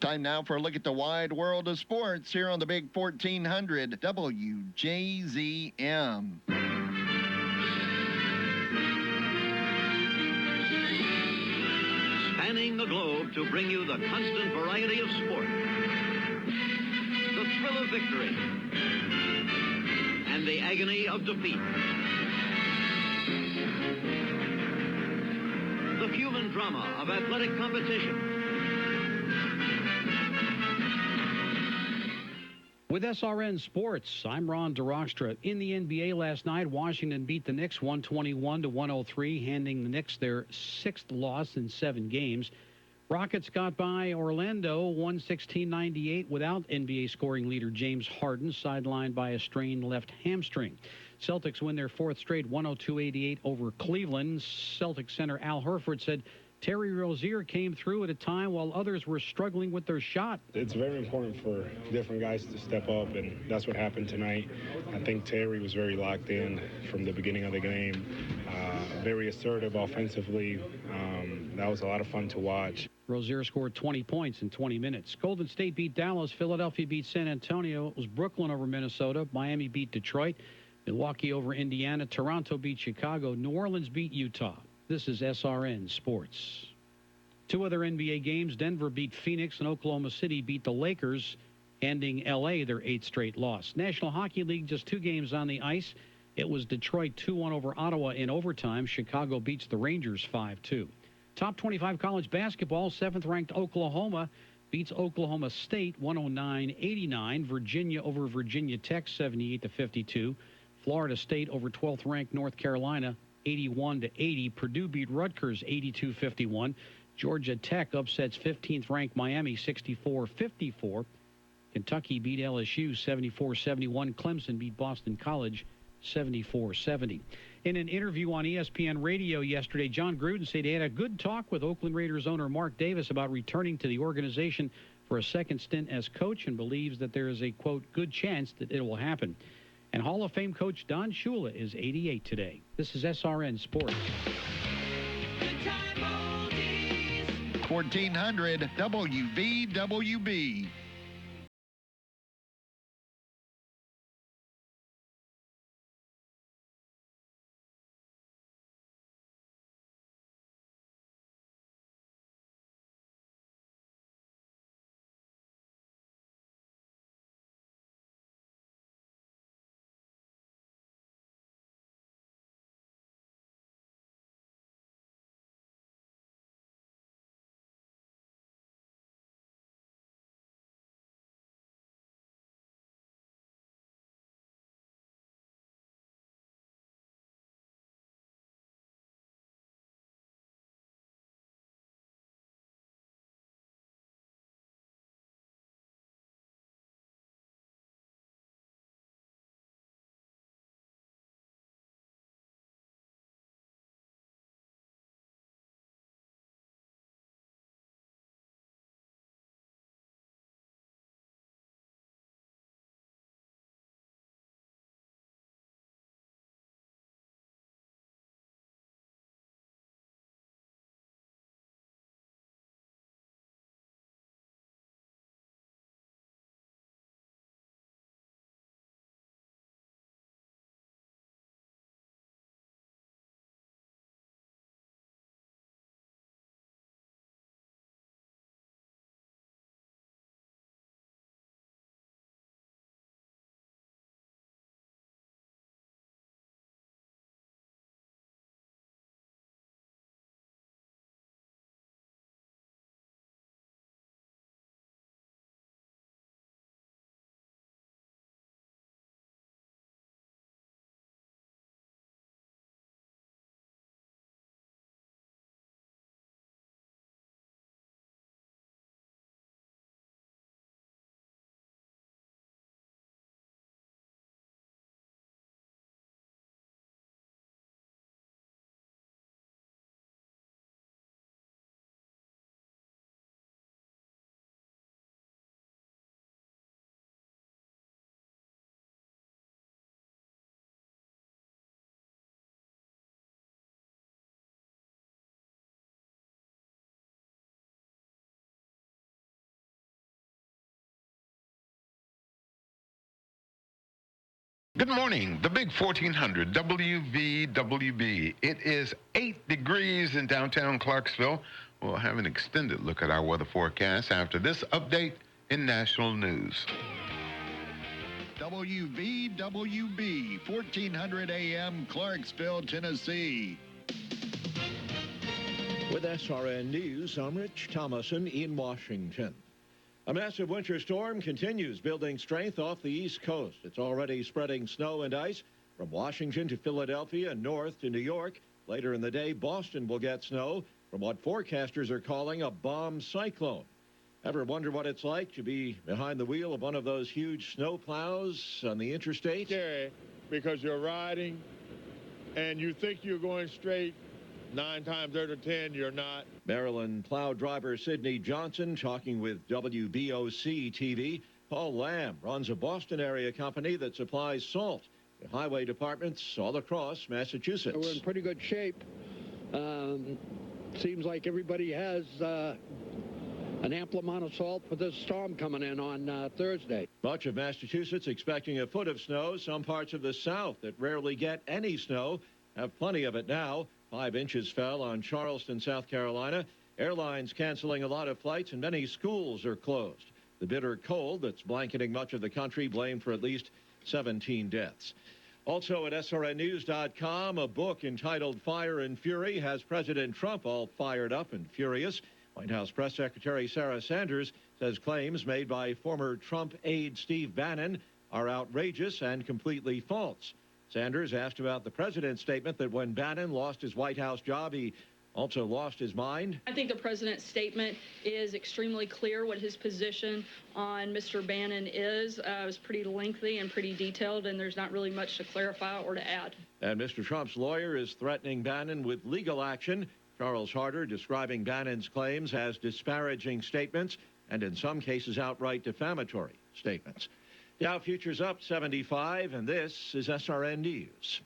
Time now for a look at the wide world of sports here on the Big 1400 WJZM. Spanning the globe to bring you the constant variety of sport, the thrill of victory, and the agony of defeat. The human drama of athletic competition. With SRN Sports, I'm Ron DeRockstra. In the NBA last night, Washington beat the Knicks 121-103, handing the Knicks their 6th loss in 7 games. Rockets got by Orlando 116-98 without NBA scoring leader James Harden, sidelined by a strained left hamstring. Celtics win their 4th straight 102-88 over Cleveland. Celtics center Al Horford said Terry Rozier came through at a time while others were struggling with their shot. It's very important for different guys to step up, and that's what happened tonight. I think Terry was very locked in from the beginning of the game, very assertive offensively. That was a lot of fun to watch. Rozier scored 20 points in 20 minutes. Golden State beat Dallas. Philadelphia beat San Antonio. It was Brooklyn over Minnesota. Miami beat Detroit. Milwaukee over Indiana. Toronto beat Chicago. New Orleans beat Utah. This is SRN Sports. 2 other NBA games. Denver beat Phoenix and Oklahoma City beat the Lakers, handing L.A. their 8th straight loss. National Hockey League, just 2 games on the ice. It was Detroit 2-1 over Ottawa in overtime. Chicago beats the Rangers 5-2. Top 25 college basketball, 7th-ranked Oklahoma beats Oklahoma State 109-89. Virginia over Virginia Tech 78-52. Florida State over 12th-ranked North Carolina 81-80. Purdue beat Rutgers 82-51. Georgia Tech upsets 15th-ranked Miami 64-54. Kentucky beat LSU 74-71. Clemson beat Boston College 74-70. In an interview on ESPN Radio yesterday, John Gruden said he had a good talk with Oakland Raiders owner Mark Davis about returning to the organization for a second stint as coach and believes that there is a, quote, good chance that it will happen. And Hall of Fame coach Don Shula is 88 today. This is SRN Sports. 1400 WVWB. Good morning, the big 1400 WVWB. It is 8 degrees in downtown Clarksville. We'll have an extended look at our weather forecast after this update in national news. WVWB, 1400 AM, Clarksville, Tennessee. With SRN News, I'm Rich Thomason in Washington. A massive winter storm continues building strength off the East Coast. It's already spreading snow and ice from Washington to Philadelphia and north to New York. Later in the day, Boston will get snow from what forecasters are calling a bomb cyclone. Ever wonder what it's like to be behind the wheel of one of those huge snow plows on the interstate? Scary because you're riding and you think you're going straight. 9 times out of 10, you're not. Maryland plow driver Sidney Johnson talking with WBOC TV. Paul Lamb runs a Boston area company that supplies salt to highway departments all across Massachusetts. We're in pretty good shape. Seems like everybody has an ample amount of salt for this storm coming in on Thursday. Much of Massachusetts expecting a foot of snow. Some parts of the south that rarely get any snow have plenty of it now. 5 inches fell on Charleston, South Carolina. Airlines canceling a lot of flights and many schools are closed. The bitter cold that's blanketing much of the country blamed for at least 17 deaths. Also at SRNnews.com, a book entitled Fire and Fury has President Trump all fired up and furious. White House Press Secretary Sarah Sanders says claims made by former Trump aide Steve Bannon are outrageous and completely false. Sanders asked about the president's statement that when Bannon lost his White House job, he also lost his mind. I think the president's statement is extremely clear what his position on Mr. Bannon is. It was pretty lengthy and pretty detailed, and there's not really much to clarify or to add. And Mr. Trump's lawyer is threatening Bannon with legal action. Charles Harder describing Bannon's claims as disparaging statements and in some cases outright defamatory statements. Dow futures up 75, and this is SRN News.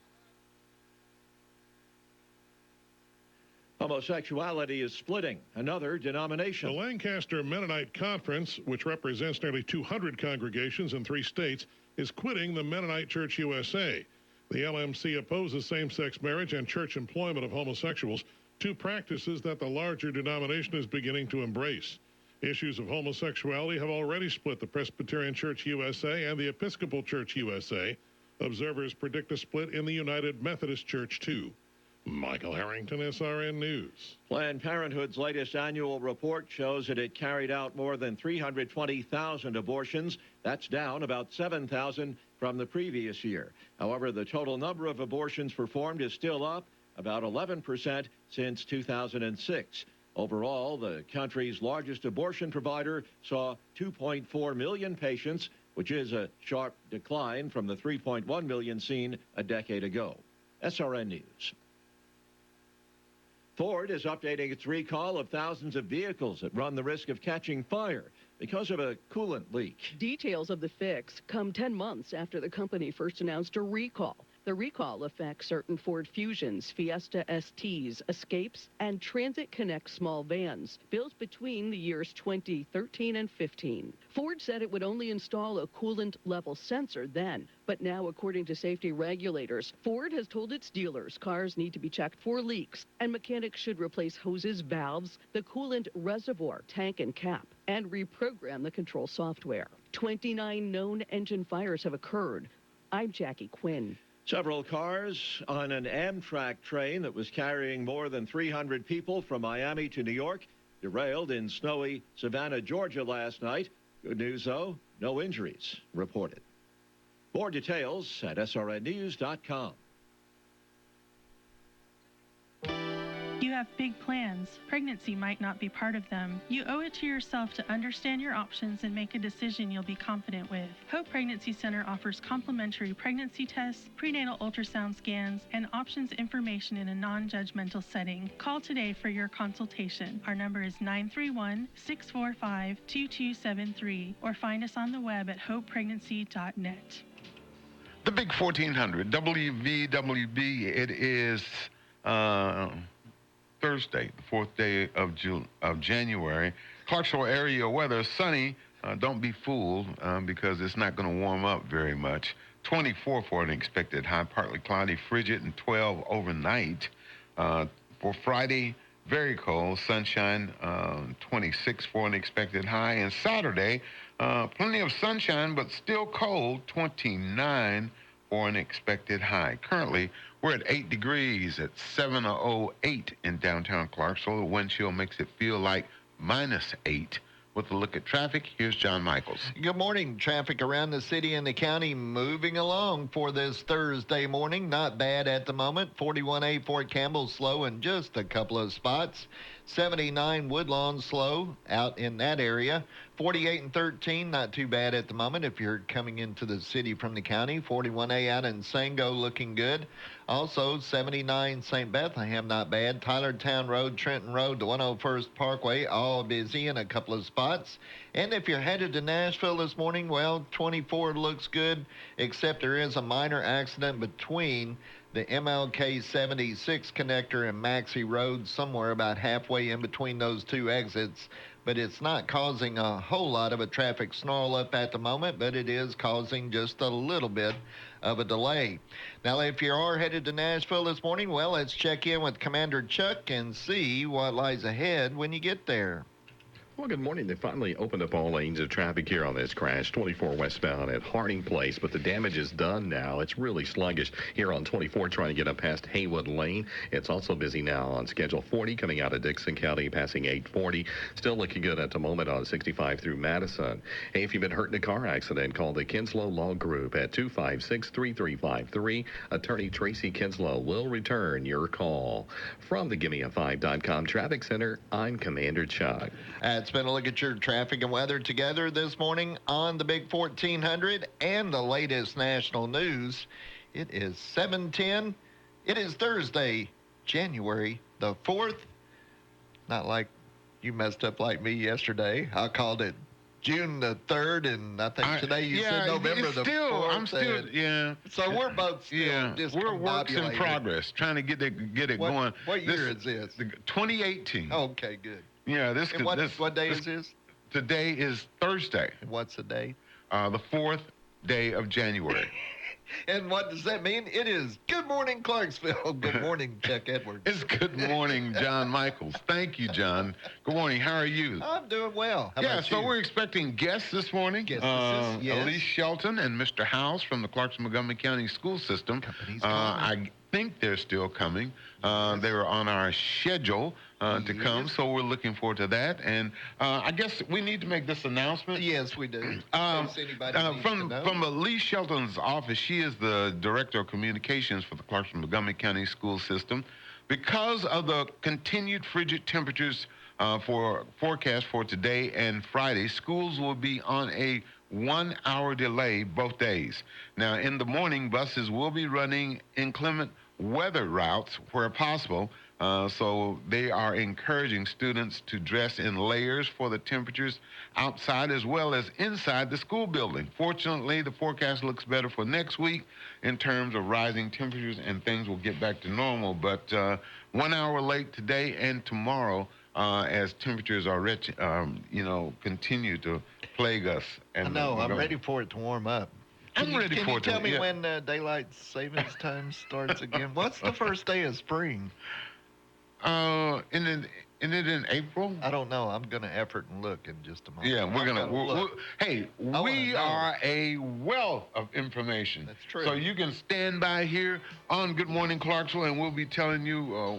Homosexuality is splitting another denomination. The Lancaster Mennonite Conference, which represents nearly 200 congregations in 3 states, is quitting the Mennonite Church USA. The LMC opposes same-sex marriage and church employment of homosexuals, 2 practices that the larger denomination is beginning to embrace. Issues of homosexuality have already split the Presbyterian Church USA and the Episcopal Church USA. Observers predict a split in the United Methodist Church, too. Michael Harrington, SRN News. Planned Parenthood's latest annual report shows that it carried out more than 320,000 abortions. That's down about 7,000 from the previous year. However, the total number of abortions performed is still up about 11% since 2006. Overall, the country's largest abortion provider saw 2.4 million patients, which is a sharp decline from the 3.1 million seen a decade ago. SRN News. Ford is updating its recall of thousands of vehicles that run the risk of catching fire because of a coolant leak. Details of the fix come 10 months after the company first announced a recall. The recall affects certain Ford Fusions, Fiesta STs, Escapes, and Transit Connect small vans, built between the years 2013 and 15. Ford said it would only install a coolant level sensor then, but now, according to safety regulators, Ford has told its dealers cars need to be checked for leaks, and mechanics should replace hoses, valves, the coolant reservoir, tank, and cap, and reprogram the control software. 29 known engine fires have occurred. I'm Jackie Quinn. Several cars on an Amtrak train that was carrying more than 300 people from Miami to New York derailed in snowy Savannah, Georgia last night. Good news, though, no injuries reported. More details at srnnews.com. You have big plans. Pregnancy might not be part of them. You owe it to yourself to understand your options and make a decision you'll be confident with. Hope Pregnancy Center offers complimentary pregnancy tests, prenatal ultrasound scans, and options information in a non-judgmental setting. Call today for your consultation. Our number is 931-645-2273 or find us on the web at hopepregnancy.net. The big 1400 WVWB. It is Thursday, the 4th day of January. Clarksville area weather, sunny, don't be fooled because it's not going to warm up very much. 24 for an expected high, partly cloudy, frigid, and 12 overnight. For Friday, very cold, sunshine, 26 for an expected high. And Saturday, plenty of sunshine, but still cold, 29 for an expected high. Currently, we're at 8 degrees at 7:08 in downtown Clarksville. The wind chill makes it feel like -8. With a look at traffic, here's John Michaels. Good morning. Traffic around the city and the county moving along for this Thursday morning. Not bad at the moment. 41A Fort Campbell slow in just a couple of spots. 79 Woodlawn slow out in that area. 48 and 13, not too bad at the moment if you're coming into the city from the county. 41A out in Sango looking good. Also, 79 St. Bethlehem, not bad. Tylertown Road, Trenton Road, the 101st Parkway, all busy in a couple of spots. And if you're headed to Nashville this morning, well, 24 looks good, except there is a minor accident between the MLK 76 connector and Maxey Road, somewhere about halfway in between those two exits. But it's not causing a whole lot of a traffic snarl up at the moment, but it is causing just a little bit of a delay. Now, if you are headed to Nashville this morning, well, let's check in with Commander Chuck and see what lies ahead when you get there. Well, good morning. They finally opened up all lanes of traffic here on this crash. 24 westbound at Harding Place, but the damage is done now. It's really sluggish here on 24 trying to get up past Haywood Lane. It's also busy now on Schedule 40 coming out of Dixon County, passing 840. Still looking good at the moment on 65 through Madison. Hey, if you've been hurt in a car accident, call the Kinslow Law Group at 256-3353. Attorney Tracy Kinslow will return your call. From the GimmeA5.com Traffic Center, I'm Commander Chuck. It's been a look at your traffic and weather together this morning on the Big 1400 and the latest national news. It is 7:10. It is Thursday, January the 4th. Not like you messed up like me yesterday. I called it June the 3rd, and I think today you said November the 4th. I'm still, yeah. So we're both still we're works in progress, trying to get it going. What year is this? 2018. Okay, good. Yeah, what day is this? Today is Thursday. And what's the date? The 4th day of January. And what does that mean? It is Good Morning Clarksville. Good morning, Chuck Edwards. It's Good Morning, John Michaels. Thank you, John. Good morning. How are you? I'm doing well. How about so you? we're expecting guests this morning. Yes. Elise Shelton and Mr. House from the Clarksville-Montgomery County School System. I think they're still coming. They were on our schedule to come, so we're looking forward to that. And I guess we need to make this announcement. Yes, we do. From Elise Shelton's office, she is the Director of Communications for the Clarksville-Montgomery County School System. Because of the continued frigid temperatures for forecast for today and Friday, schools will be on a 1-hour delay both days. Now, in the morning, buses will be running inclement weather routes where possible. So they are encouraging students to dress in layers for the temperatures outside as well as inside the school building. Fortunately, the forecast looks better for next week in terms of rising temperatures, and things will get back to normal. But 1 hour late today and tomorrow as temperatures are rich, continue to plague us. And I know. I'm ready for it to warm up. I'm ready for it to. Can you tell me when daylight savings time starts again? What's the first day of spring? Isn't it in April? I don't know. I'm going to effort and look in just a moment. Yeah, we are a wealth of information. That's true. So you can stand by here on Good Morning Clarksville, and we'll be telling you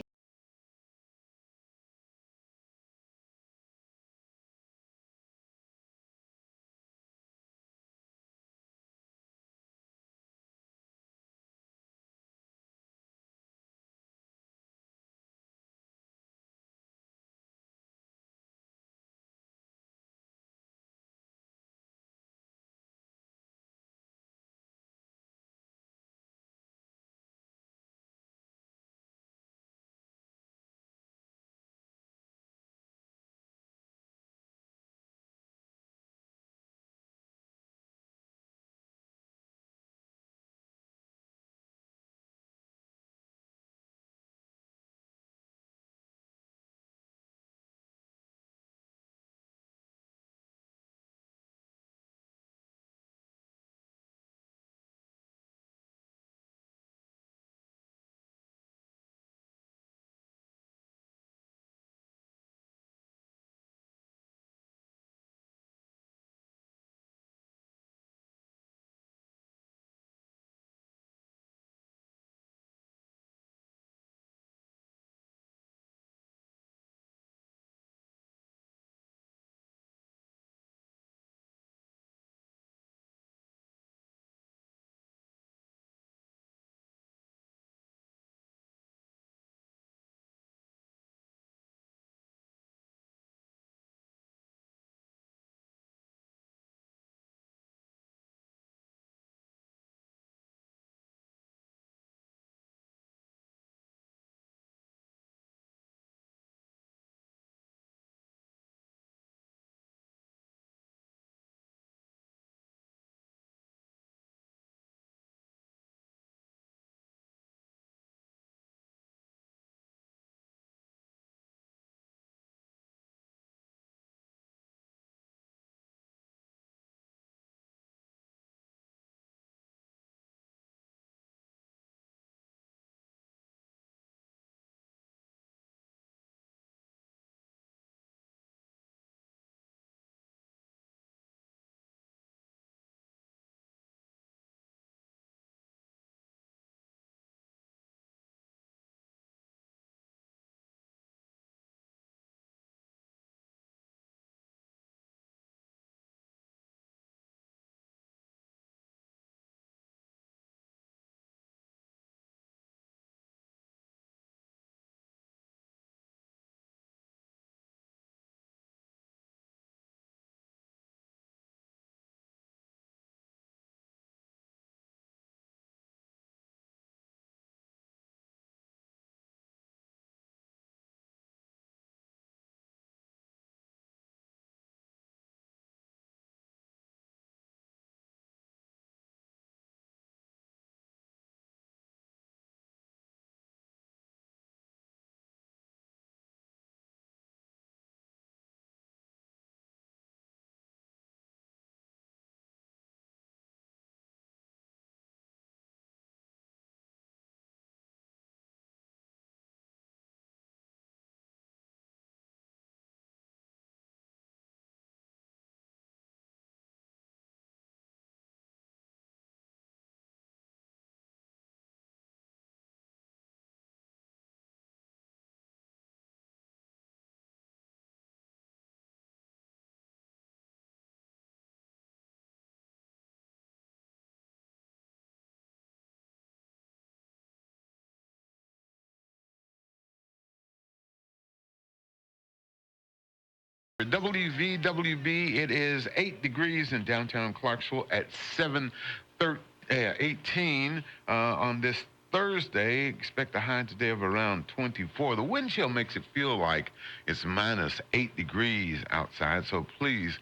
WVWB, it is 8 degrees in downtown Clarksville at 7:18 on this Thursday. Expect a high today of around 24. The wind chill makes it feel like it's minus 8 degrees outside, so please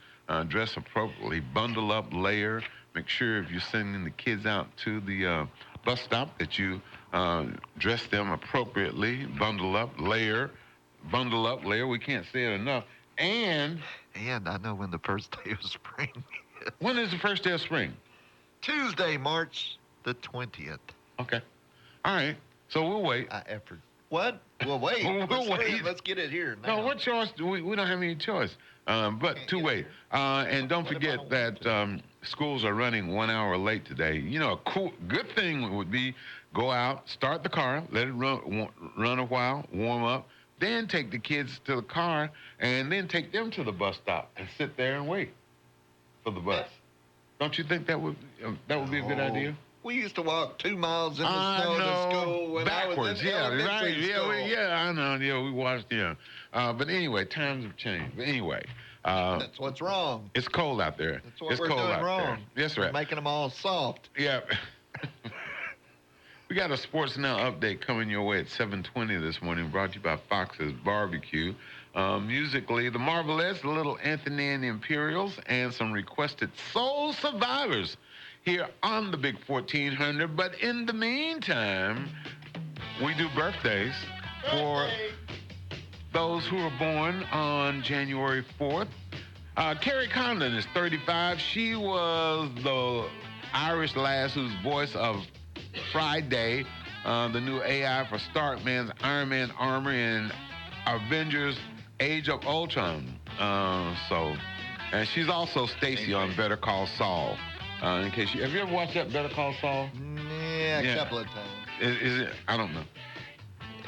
dress appropriately. Bundle up, layer. Make sure if you're sending the kids out to the bus stop that you dress them appropriately. Bundle up, layer. Bundle up, layer. We can't say it enough. And I know when the first day of spring is. When is the first day of spring? Tuesday, March the 20th. Okay. All right. So we'll wait. What? We'll wait. We'll wait. Let's get it here now. No, what choice? We don't have any choice but to wait. And don't forget that schools are running 1 hour late today. You know, a good thing would be go out, start the car, let it run a while, warm up, then take the kids to the car, and then take them to the bus stop and sit there and wait for the bus. Don't you think that would be a good idea? We used to walk 2 miles in the snow to school when backwards. I was in Yeah, elementary school. I know. Yeah, we watched. Yeah, but anyway, times have changed. But anyway, that's what's wrong. It's cold out there. That's what it's we're cold doing out wrong. There. Yes, right. We're making them all soft. Yeah. We got a Sports Now update coming your way at 7:20 this morning, brought to you by Fox's Barbecue. Musically, the Marvelettes, Little Anthony and the Imperials, and some requested Soul Survivors here on the Big 1400. But in the meantime, we do birthdays for those who were born on January 4th. Carrie Condon is 35. She was the Irish lass whose voice of Friday, the new AI for Starkman's Iron Man armor and Avengers Age of Ultron. And she's also Stacy on Better Call Saul. In case have you ever watched that Better Call Saul? Yeah, a couple of times. Is it? I don't know.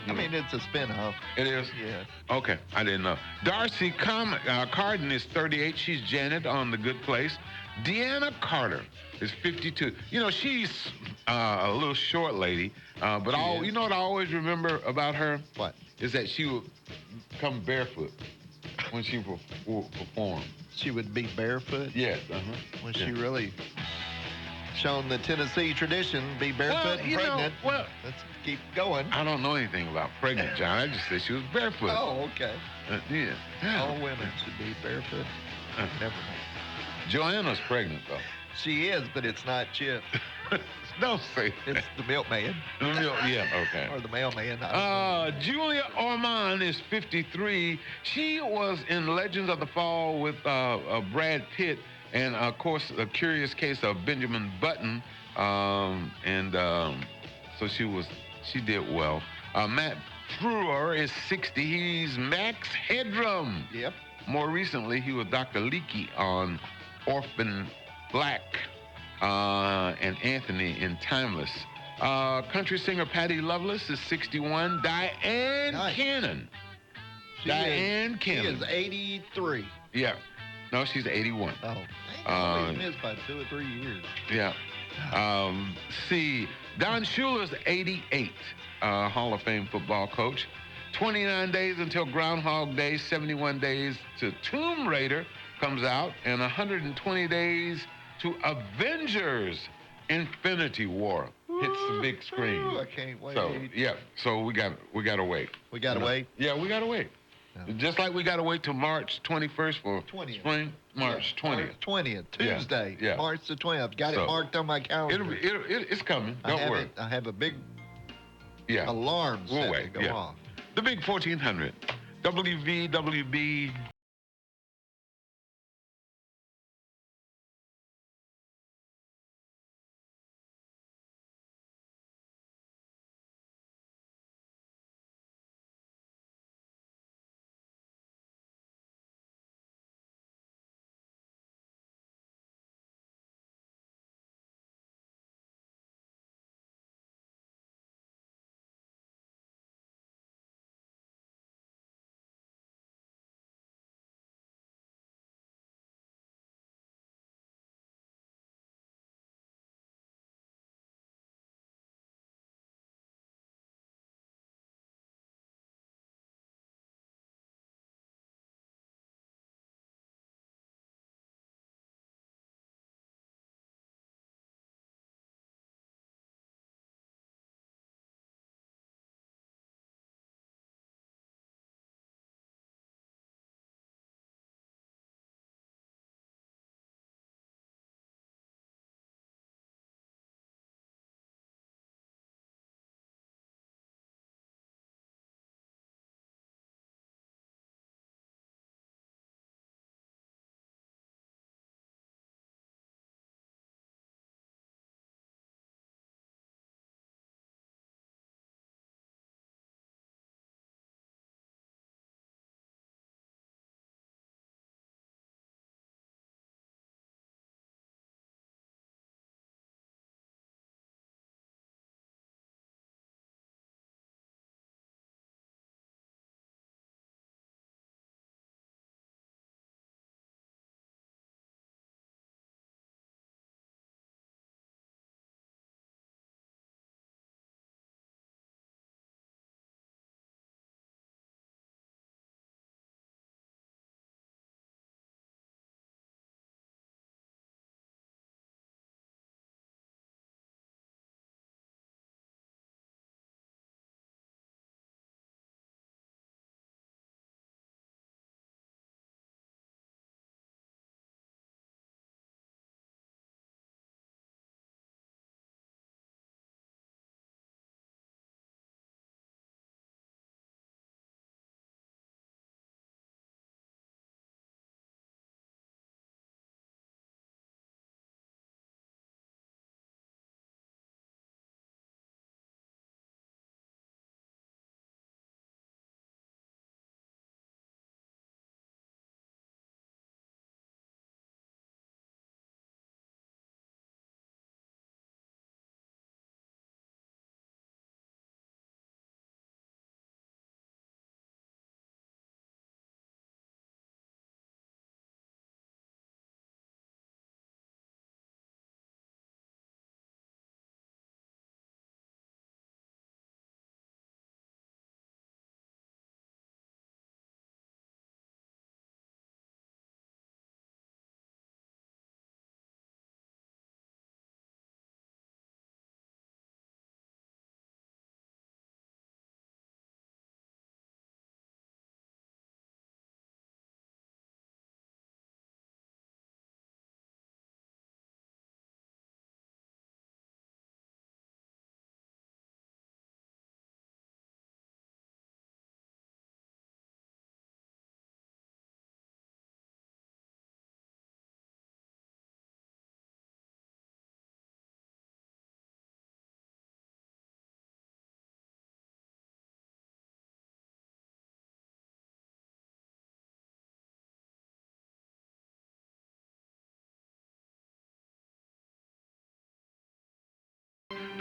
I mean, it's a spinoff. It is? Yeah. Okay, I didn't know. Darcy Carden is 38. She's Janet on The Good Place. Deanna Carter is 52. You know, she's a little short lady, but you know what I always remember about her? What? Is that she would come barefoot when she performed. She would be barefoot? Yes. Was she really shown the Tennessee tradition, be barefoot and pregnant? Let's keep going. I don't know anything about pregnant, John. I just said she was barefoot. Oh, okay. Yeah. All women should be barefoot. Never mind. Joanna's pregnant, though. She is, but it's not Chip. Don't say that. It's the milkman. Yeah, okay. Or the mailman. Julia Ormond is 53. She was in Legends of the Fall with Brad Pitt and, of course, A Curious Case of Benjamin Button. So she did well. Matt Frewer is 60. He's Max Headroom. Yep. More recently, he was Dr. Leakey on Orphan Black and Anthony in Timeless. Country singer Patty Loveless is 61. Diane Cannon. Diane Cannon. She is 83. Yeah. No, she's 81. Oh. I missed by 2 or 3 years. Yeah. See, Don Shula's 88. Hall of Fame football coach. 29 days until Groundhog Day, 71 days to Tomb Raider comes out, and 120 days to Avengers Infinity War hits the big screen. I can't wait. So we got to wait. We got to wait? Yeah, we got to wait. Yeah. Just like we got to wait till March 21st for 20th. Spring. March 20th. 20th, Tuesday. Yeah. March the 20th. Got it marked on my calendar. It's coming. Don't worry. I have a big alarm set to go off. The Big 1400. WVWB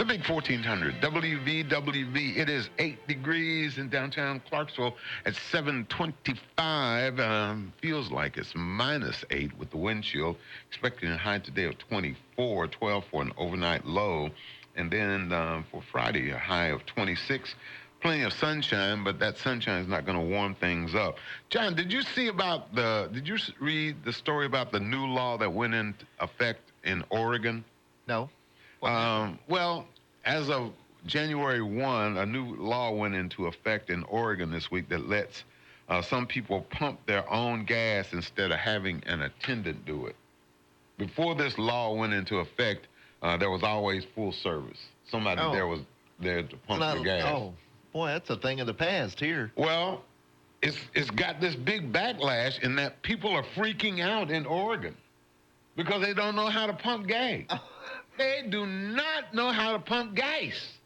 The big 1400 WVWV. It is 8 degrees in downtown Clarksville at 7:25. Feels like it's -8 with the wind chill. Expecting a high today of 24, 12 for an overnight low. And then for Friday, a high of 26. Plenty of sunshine, but that sunshine is not going to warm things up. John, did you read the story about the new law that went into effect in Oregon? No. Well, as of January 1, a new law went into effect in Oregon this week that lets some people pump their own gas instead of having an attendant do it. Before this law went into effect, there was always full service. Somebody there was there to pump your gas. Oh, boy, that's a thing of the past here. Well, it's got this big backlash in that people are freaking out in Oregon because they don't know how to pump gas. They do not know how to pump gas.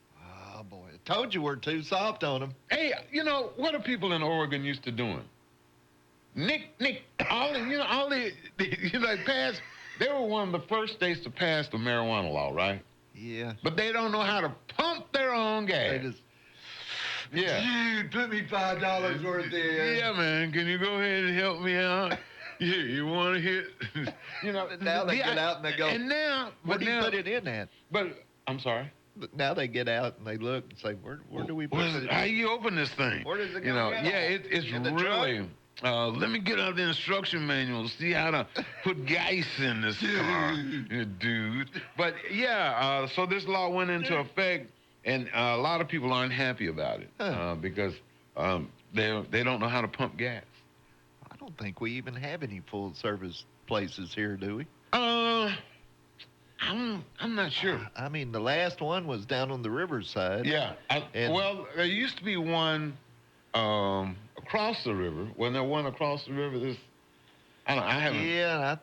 Oh, boy. I told you we're too soft on them. Hey, what are people in Oregon used to doing? They were one of the first states to pass the marijuana law, right? Yeah. But they don't know how to pump their own gas. They just, dude, put me $5 worth in. Yeah, man, can you go ahead and help me out? Yeah, you want to hit? Now they get out and they go. And now, what do you put it in at? But I'm sorry. But now they get out and they look and say, where do we put it? How you open this thing? Where does it go? It's really. Let me get out the instruction manual, see how to put gas in this car, dude. But yeah, so this law went into effect, and a lot of people aren't happy about it because they don't know how to pump gas. I don't think we even have any full service places here, do we? I'm not sure. I mean, the last one was down on the riverside. Yeah. Well, there used to be one across the river. When there one across the river, I haven't. Yeah,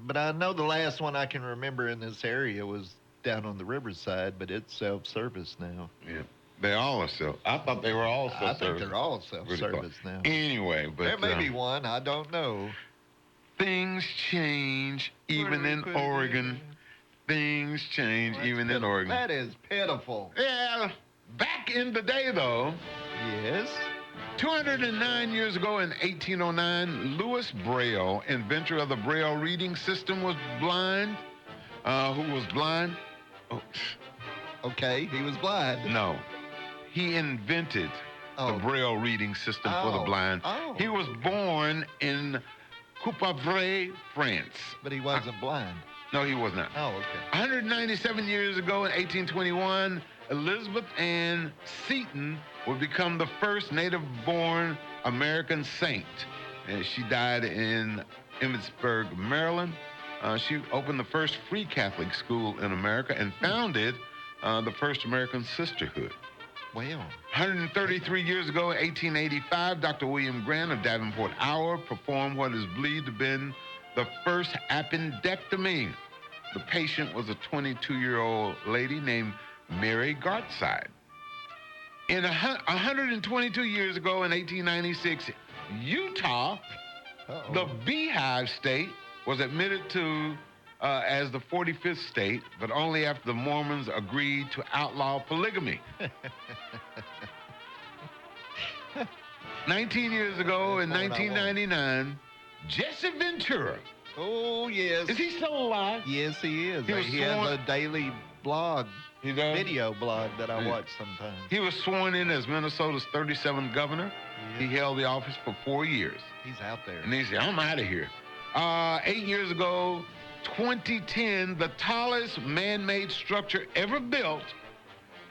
but I know the last one I can remember in this area was down on the riverside, but it's self-service now. Yeah. They all are I thought they were all self-service. I think they're all self-service now. Anyway, but there may be one. I don't know. Things change even in Oregon. Things change even in Oregon. That is pitiful. Yeah. Back in the day, though. Yes. 209 years ago in 1809, Louis Braille, inventor of the Braille reading system, was blind. Who was blind? Oh. Okay, he was blind. No. He invented the Braille reading system for the blind. Oh. He was born in Coupavray, France. But he wasn't blind. No, he was not. Oh, okay. 197 years ago in 1821, Elizabeth Ann Seton would become the first native-born American saint. And she died in Emmitsburg, Maryland. She opened the first free Catholic school in America and founded the first American sisterhood. Wow. 133 years ago, in 1885, Dr. William Grant of Davenport, Iowa, performed what is believed to have been the first appendectomy. The patient was a 22-year-old lady named Mary Gartside. In 122 years ago, in 1896, Utah, the Beehive State, was admitted to as the 45th state, but only after the Mormons agreed to outlaw polygamy. 19 years ago, in 1999, Jesse Ventura. Oh, yes. Is he still alive? Yes, he is. He has a daily blog, video blog that I watch sometimes. He was sworn in as Minnesota's 37th governor. Yeah. He held the office for 4 years. He's out there. And he said, I'm out of here. 8 years ago, 2010, the tallest man-made structure ever built,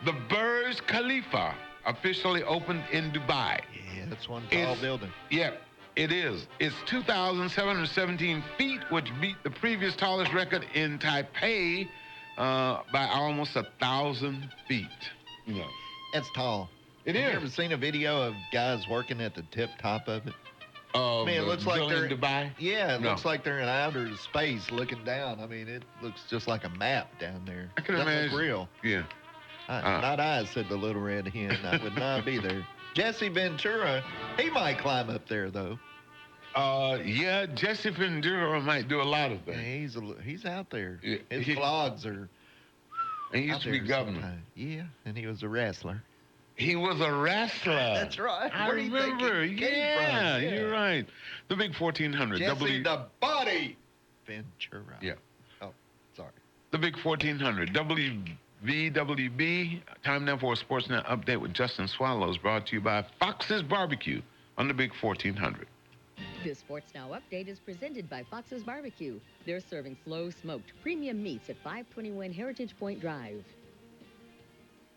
the Burj Khalifa, officially opened in Dubai. Yeah, that's one tall building. Yeah, it is. It's 2,717 feet, which beat the previous tallest record in Taipei by almost 1,000 feet. Yeah. That's tall. It is. Have you ever seen a video of guys working at the tip top of it? I mean, it looks like they're in Dubai. Yeah, it looks like they're in outer space looking down. I mean, it looks just like a map down there. I can imagine. Look real. Yeah. Not I, said the little red hen. I would not be there. Jesse Ventura, he might climb up there though. Yeah, Jesse Ventura might do a lot of things. Yeah, he's out there. Yeah, His vlogs are. And he used out to be there governor. sometime. Yeah, and he was a wrestler. He was a wrestler. That's right. I Where do you think he remember. came Yeah, from? you're right. The big 1400. Jesse the Body Ventura. Yeah. Oh, sorry. The big 1400. WVWB. Time now for a Sportsnet update with Justin Swallows, brought to you by Fox's Barbecue on the big 1400. This Sports Now update is presented by Fox's Barbecue. They're serving slow smoked premium meats at 521 Heritage Point Drive.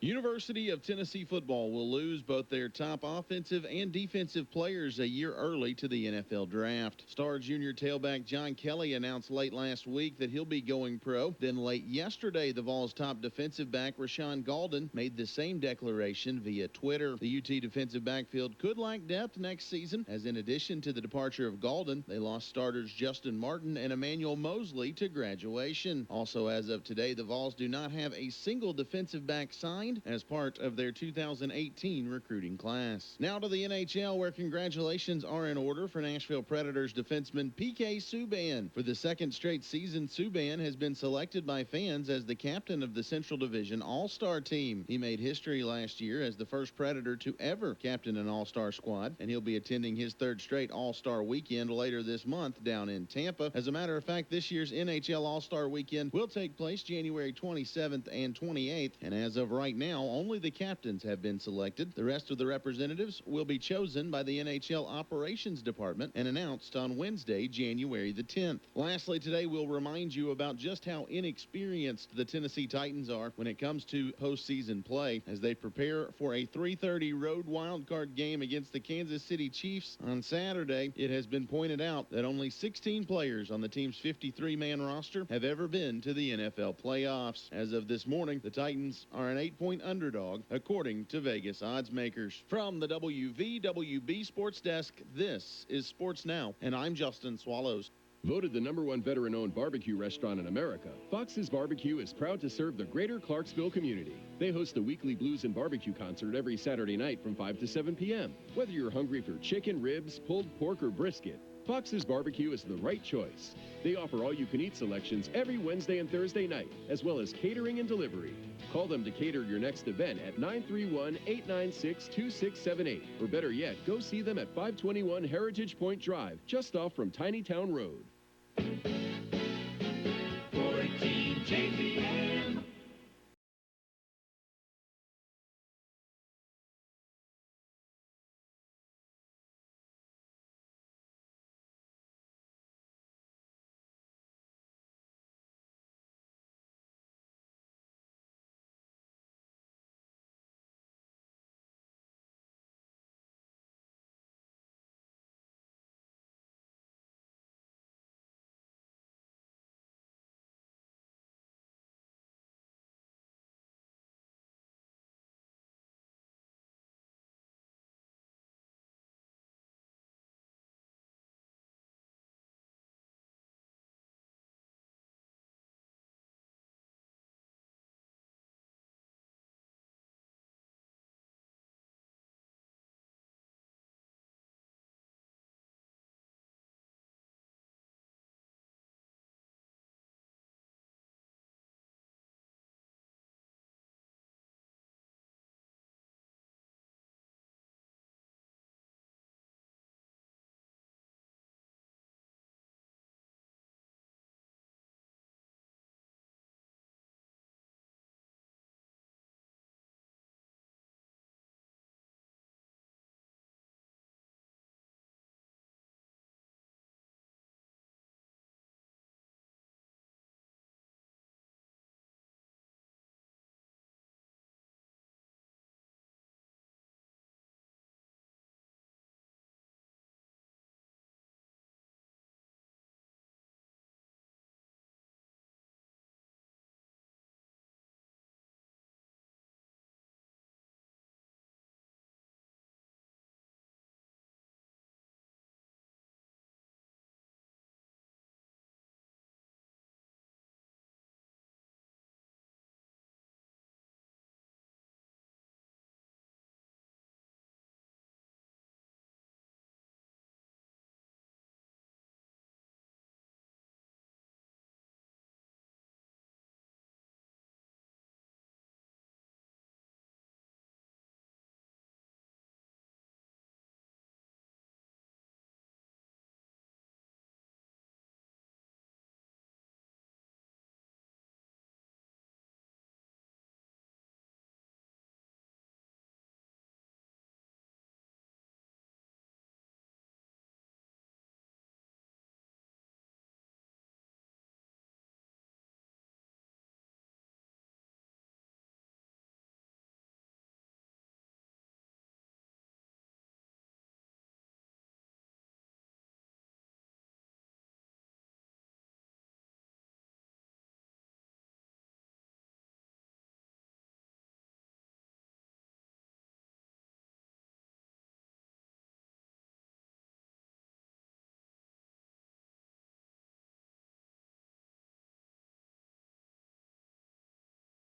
University of Tennessee football will lose both their top offensive and defensive players a year early to the NFL draft. Star junior tailback John Kelly announced late last week that he'll be going pro. Then late yesterday, the Vols' top defensive back Rashawn Golden made the same declaration via Twitter. The UT defensive backfield could lack depth next season, as in addition to the departure of Golden, they lost starters Justin Martin and Emmanuel Mosley to graduation. Also, as of today, the Vols do not have a single defensive back signed as part of their 2018 recruiting class. Now to the NHL, where congratulations are in order for Nashville Predators defenseman PK Subban. For the second straight season, Subban has been selected by fans as the captain of the Central Division All-Star team. He made history last year as the first Predator to ever captain an All-Star squad, and he'll be attending his third straight All-Star weekend later this month down in Tampa. As a matter of fact, this year's NHL All-Star weekend will take place January 27th and 28th, and as of right now, only the captains have been selected. The rest of the representatives will be chosen by the NHL Operations Department and announced on Wednesday, January the 10th. Lastly, today we'll remind you about just how inexperienced the Tennessee Titans are when it comes to postseason play as they prepare for a 3:30 road wildcard game against the Kansas City Chiefs on Saturday. It has been pointed out that only 16 players on the team's 53-man roster have ever been to the NFL playoffs. As of this morning, the Titans are an 8-point underdog, according to Vegas odds makers. From the WVWB Sports Desk, this is Sports Now, and I'm Justin Swallows. Voted the #1 veteran-owned barbecue restaurant in America, Fox's Barbecue is proud to serve the greater Clarksville community. They host a weekly blues and barbecue concert every Saturday night from 5 to 7 p.m. Whether you're hungry for chicken, ribs, pulled pork, or brisket, Fox's Barbecue is the right choice. They offer all-you-can-eat selections every Wednesday and Thursday night, as well as catering and delivery. Call them to cater your next event at 931-896-2678. Or better yet, go see them at 521 Heritage Point Drive, just off from Tiny Town Road.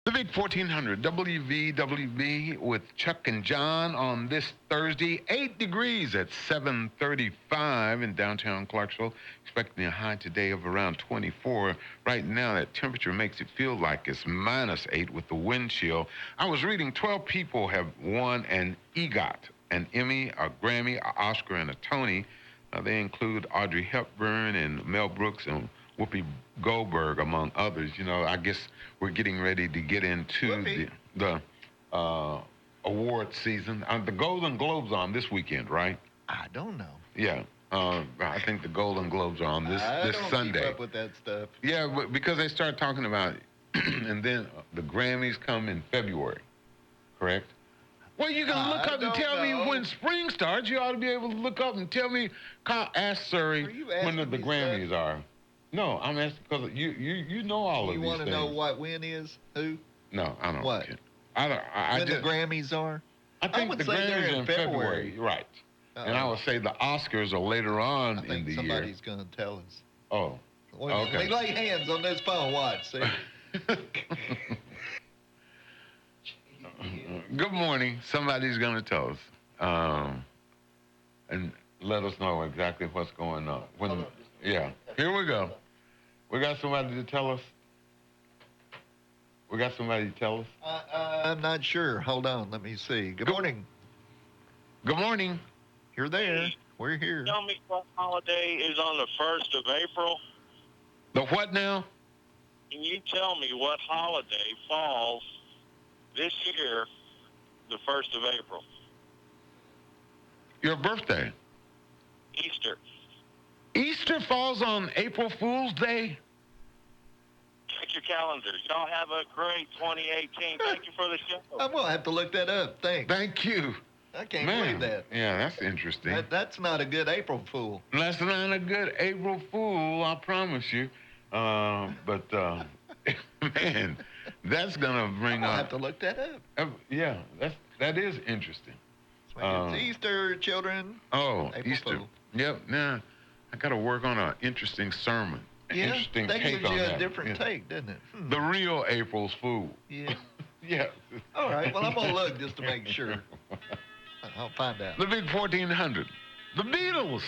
The big 1400 WVWB with Chuck and John on this Thursday. 8 degrees at 7:35 in downtown Clarksville. Expecting a high today of around 24. Right now, that temperature makes it feel like it's -8 with the wind chill. I was reading 12 people have won an EGOT, an Emmy, a Grammy, an Oscar, and a Tony. They include Audrey Hepburn and Mel Brooks and Whoopi Goldberg, among others. You know, I guess we're getting ready to get into the award season. The Golden Globes on this weekend, right? I don't know. Yeah. I think the Golden Globes are on this Sunday. I don't keep up with that stuff. Yeah, but because they start talking about it, and then the Grammys come in February, correct? Well, you can look up and tell me when spring starts. You ought to be able to look up and tell me. Ask Surrey when the Grammys are. No, I'm asking because you know all of these things. You want to know what when is? Who? No, I don't. What? I when the Grammys are? I think the Grammys are in February. Right. And I would say the Oscars are later on in the year. Somebody's going to tell us. Oh. Okay. We lay hands on this phone. Watch. See? Good morning. Somebody's going to tell us. And let us know exactly what's going on. Yeah. Here we go. We got somebody to tell us. We got somebody to tell us. I'm not sure. Hold on. Let me see. Good morning. Good morning. You're there. We're here. Tell me what holiday is on the 1st of April. The what now? Can you tell me what holiday falls this year, the 1st of April? Your birthday. Easter. Easter falls on April Fool's Day? Check your calendars. Y'all have a great 2018. Thank you for the show. I'm going to have to look that up. Thanks. Thank you. I can't believe that. Yeah, that's interesting. That's not a good April Fool. That's not a good April Fool, I promise you. Man, that's going to bring I'll have to look that up. Yeah, that is interesting. It's Easter, children. Oh, April Easter. Fool. Yep. Now, I got to work on an interesting sermon. Yeah, interesting that take gives on you that. a different take, doesn't it? The real April's Fool. Yeah. Yeah. All right. Well, I'm going to look just to make sure. I'll find out. The big 1400. The Beatles.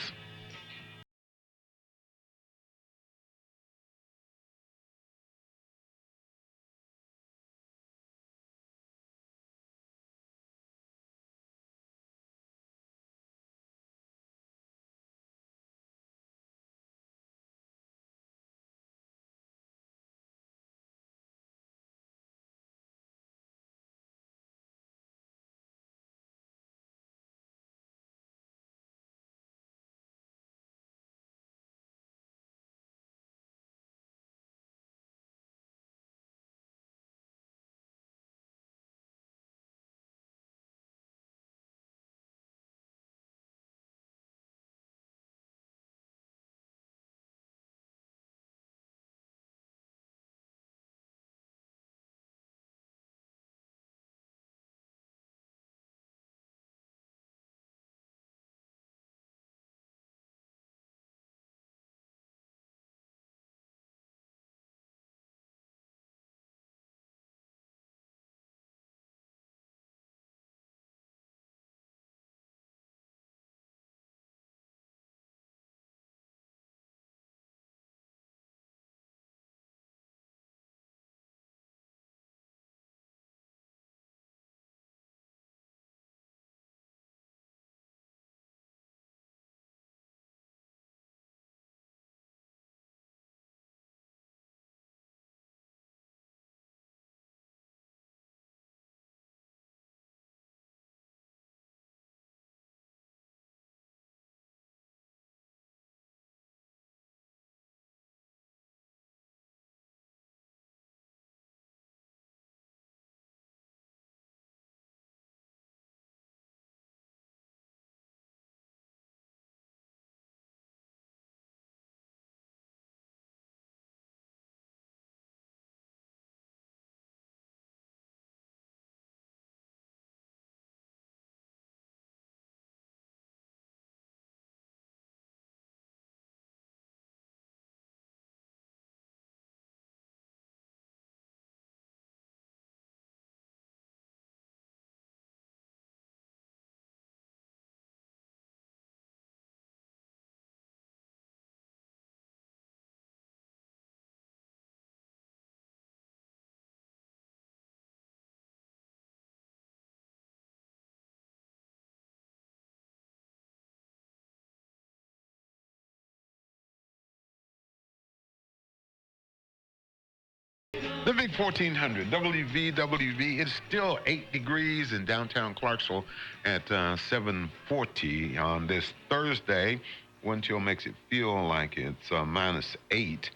The big 1400 WVWV. It's still 8 degrees in downtown Clarksville at 7:40 on this Thursday. Wind chill makes it feel like it's -8.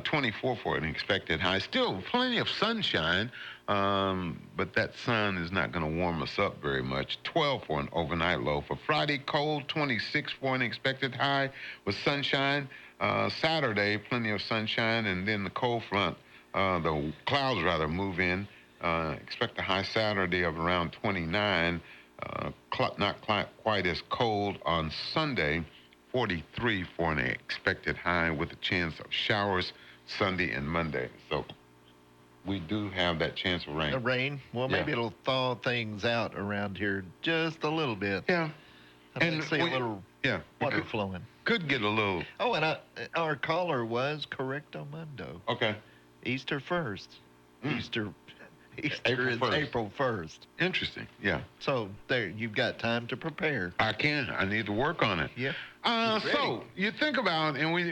24 for an expected high. Still plenty of sunshine, but that sun is not going to warm us up very much. 12 for an overnight low. For Friday, cold, 26 for an expected high with sunshine. Saturday, plenty of sunshine, and then the cold front, the clouds rather, move in. Expect a high Saturday of around 29. Not quite as cold on Sunday. 43 for an expected high with a chance of showers Sunday and Monday. So we do have that chance of rain. The rain? Well, maybe it'll thaw things out around here just a little bit. Yeah. And see a little water flowing. Could get a little. Oh, and our caller was correctamundo. Okay. Easter 1st. Easter April is 1st. April 1st. Interesting. Yeah. So there, you've got time to prepare. I can. I need to work on it. Yeah. So you think about, and we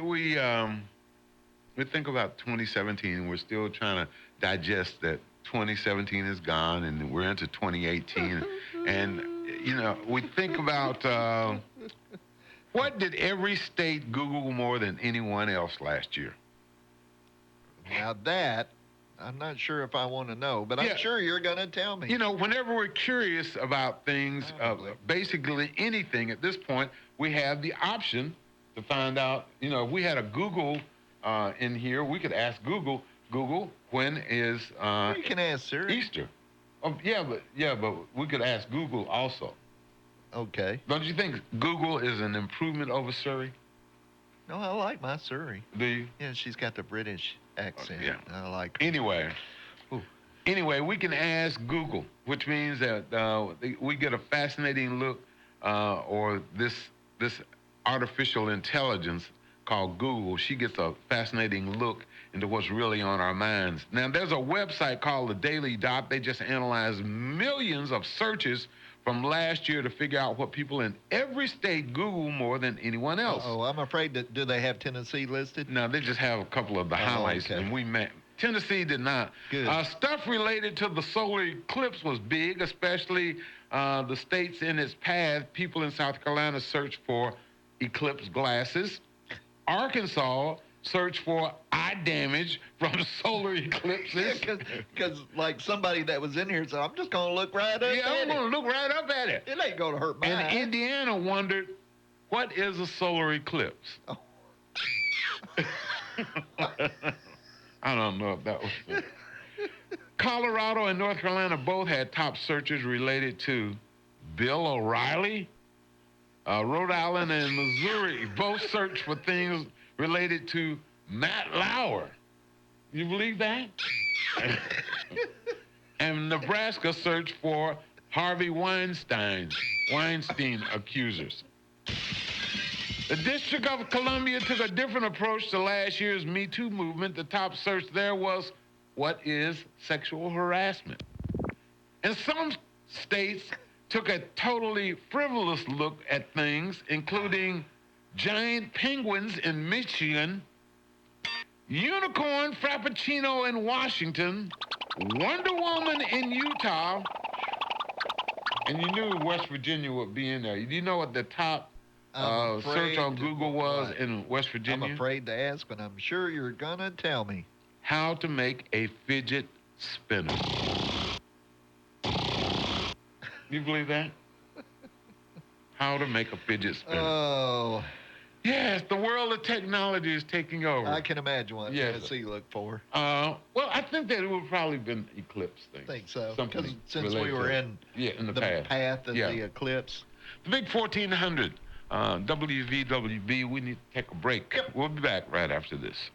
think about 2017. We're still trying to digest that 2017 is gone, and we're into 2018. And we think about what did every state Google more than anyone else last year? Now that, I'm not sure if I want to know, but I'm sure you're going to tell me. Whenever we're curious about things, basically anything at this point, we have the option to find out. If we had a Google in here, we could ask Google, when is you can ask Siri. Easter? Oh, but we could ask Google also. Okay. Don't you think Google is an improvement over Siri? No, I like my Siri. Do you? Yeah, she's got the British accent. Yeah. I like her. Anyway, we can ask Google, which means that we get a fascinating look, or this artificial intelligence called Google, she gets a fascinating look into what's really on our minds. Now, there's a website called The Daily Dot. They just analyzed millions of searches from last year to figure out what people in every state Google more than anyone else. Oh, I'm afraid that, do they have Tennessee listed? No, they just have a couple of the highlights, okay. and Tennessee did not. Good. Stuff related to the solar eclipse was big, especially the states in its path. People in South Carolina searched for eclipse glasses. Arkansas searched for eye damage from solar eclipses. Because like somebody that was in here said, I'm just going to look right up at it. Yeah, I'm going to look right up at it. It ain't going to hurt my eye. And Indiana wondered, what is a solar eclipse? Oh. I don't know if that was it. Colorado and North Carolina both had top searches related to Bill O'Reilly. Rhode Island and Missouri both searched for things related to Matt Lauer. You believe that? And Nebraska searched for Harvey Weinstein accusers. The District of Columbia took a different approach to last year's Me Too movement. The top search there was, what is sexual harassment? And some states took a totally frivolous look at things, including giant penguins in Michigan, unicorn frappuccino in Washington, Wonder Woman in Utah, and you knew West Virginia would be in there. Do you know what the top search on Google was in West Virginia? I'm afraid to ask, but I'm sure you're going to tell me. How to make a fidget spinner. You believe that? How to make a fidget spinner. Oh. Yes, the world of technology is taking over. I can imagine what Tennessee looked for. Well, I think that it would probably been eclipse things. I think so. Something Since we were in the path of the eclipse. The big 1400 WVWB, we need to take a break. Yep. We'll be back right after this.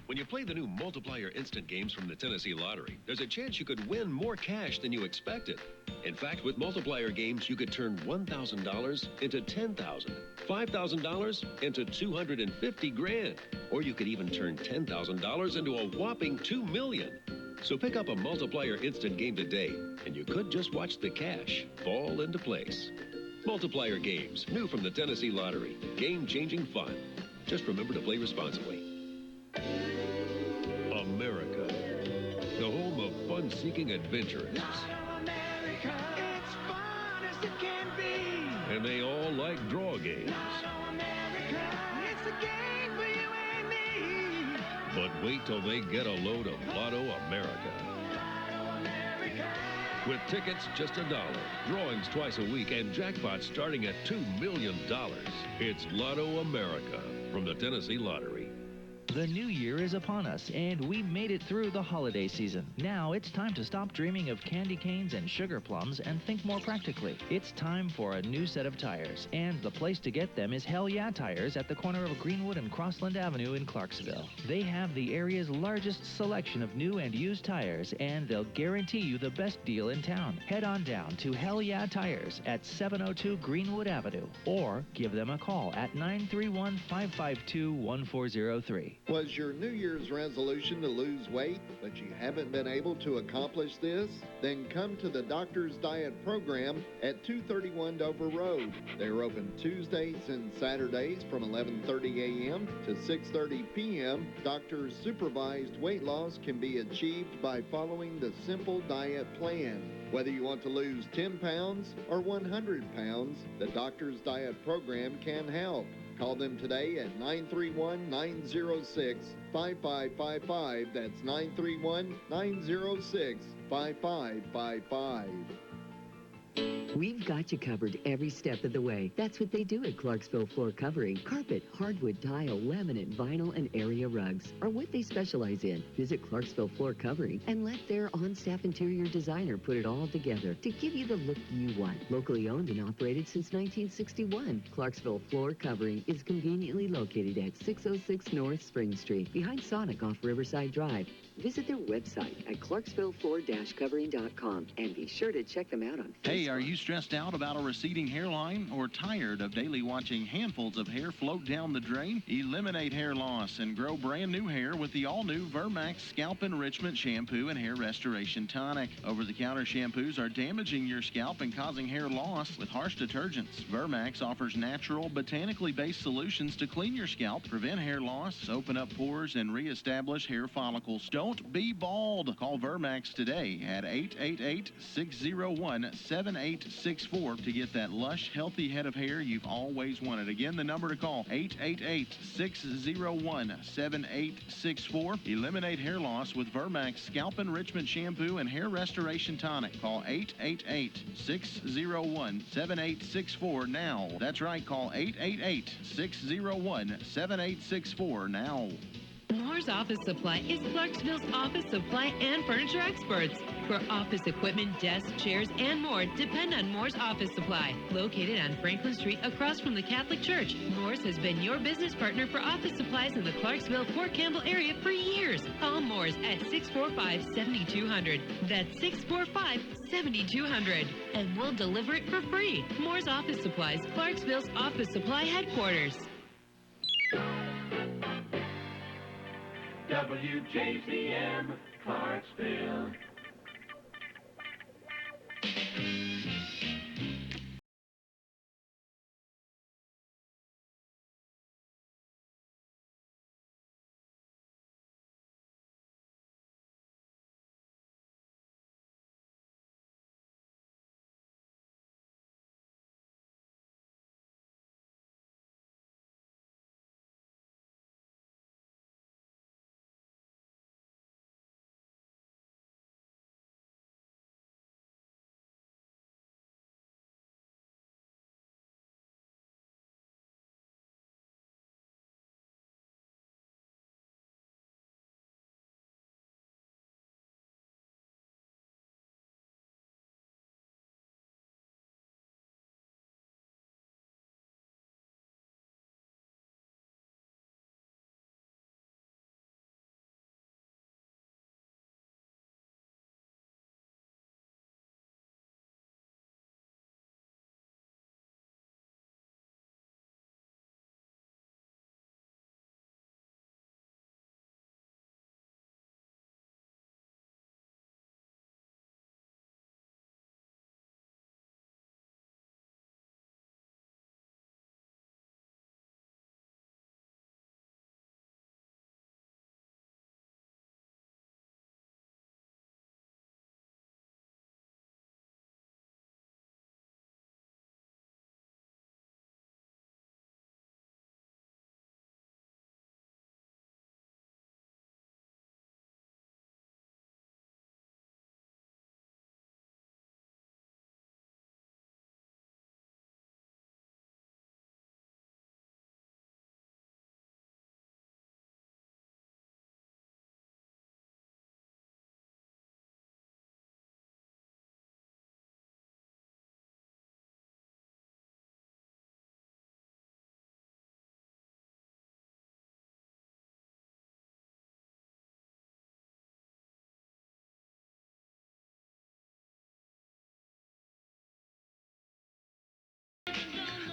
When you play the new Multiplier Instant Games from the Tennessee Lottery, there's a chance you could win more cash than you expected. In fact, with Multiplier Games, you could turn $1,000 into $10,000, $5,000 into $250 grand, or you could even turn $10,000 into a whopping $2 million. So pick up a Multiplier Instant Game today, and you could just watch the cash fall into place. Multiplier Games, new from the Tennessee Lottery. Game-changing fun. Just remember to play responsibly. America, the anyone seeking adventure is. It's fun as it can be. And they all like draw games. It's a game for you and me. But wait till they get a load of Lotto America. With tickets just $1, drawings twice a week, and jackpots starting at $2 million. It's Lotto America from the Tennessee Lottery. The new year is upon us, and we made it through the holiday season. Now it's time to stop dreaming of candy canes and sugar plums and think more practically. It's time for a new set of tires, and the place to get them is Hell Yeah Tires at the corner of Greenwood and Crossland Avenue in Clarksville. They have the area's largest selection of new and used tires, and they'll guarantee you the best deal in town. Head on down to Hell Yeah Tires at 702 Greenwood Avenue, or give them a call at 931-552-1403. Was your New Year's resolution to lose weight, but you haven't been able to accomplish this? Then come to the Doctor's Diet Program at 231 Dover Road. They're open Tuesdays and Saturdays from 11:30 a.m. to 6:30 p.m. Doctor's supervised weight loss can be achieved by following the simple diet plan. Whether you want to lose 10 pounds or 100 pounds, the Doctor's Diet Program can help. Call them today at 931-906-5555. That's 931-906-5555. We've got you covered every step of the way. That's what they do at Clarksville Floor Covering. Carpet, hardwood, tile, laminate, vinyl, and area rugs are what they specialize in. Visit Clarksville Floor Covering and let their on-staff interior designer put it all together to give you the look you want. Locally owned and operated since 1961, Clarksville Floor Covering is conveniently located at 606 North Spring Street, behind Sonic off Riverside Drive. Visit their website at clarksvillefloor-covering.com and be sure to check them out on Facebook. Hey, are you stressed out about a receding hairline or tired of daily watching handfuls of hair float down the drain? Eliminate hair loss and grow brand new hair with the all-new Vermax Scalp Enrichment Shampoo and Hair Restoration Tonic. Over-the-counter shampoos are damaging your scalp and causing hair loss with harsh detergents. Vermax offers natural, botanically based solutions to clean your scalp, prevent hair loss, open up pores, and reestablish hair follicles. Don't be bald. Call Vermax today at 888-601-7864 to get that lush, healthy head of hair you've always wanted. Again, the number to call, 888-601-7864. Eliminate hair loss with Vermax Scalp Enrichment Shampoo and Hair Restoration Tonic. Call 888-601-7864 now. That's right, call 888-601-7864 now. Moore's Office Supply is Clarksville's office supply and furniture experts. For office equipment, desks, chairs, and more, depend on Moore's Office Supply. Located on Franklin Street across from the Catholic Church, Moore's has been your business partner for office supplies in the Clarksville-Fort Campbell area for years. Call Moore's at 645-7200. That's 645-7200. And we'll deliver it for free. Moore's Office Supplies, Clarksville's office supply headquarters. WJZM, Clarksville.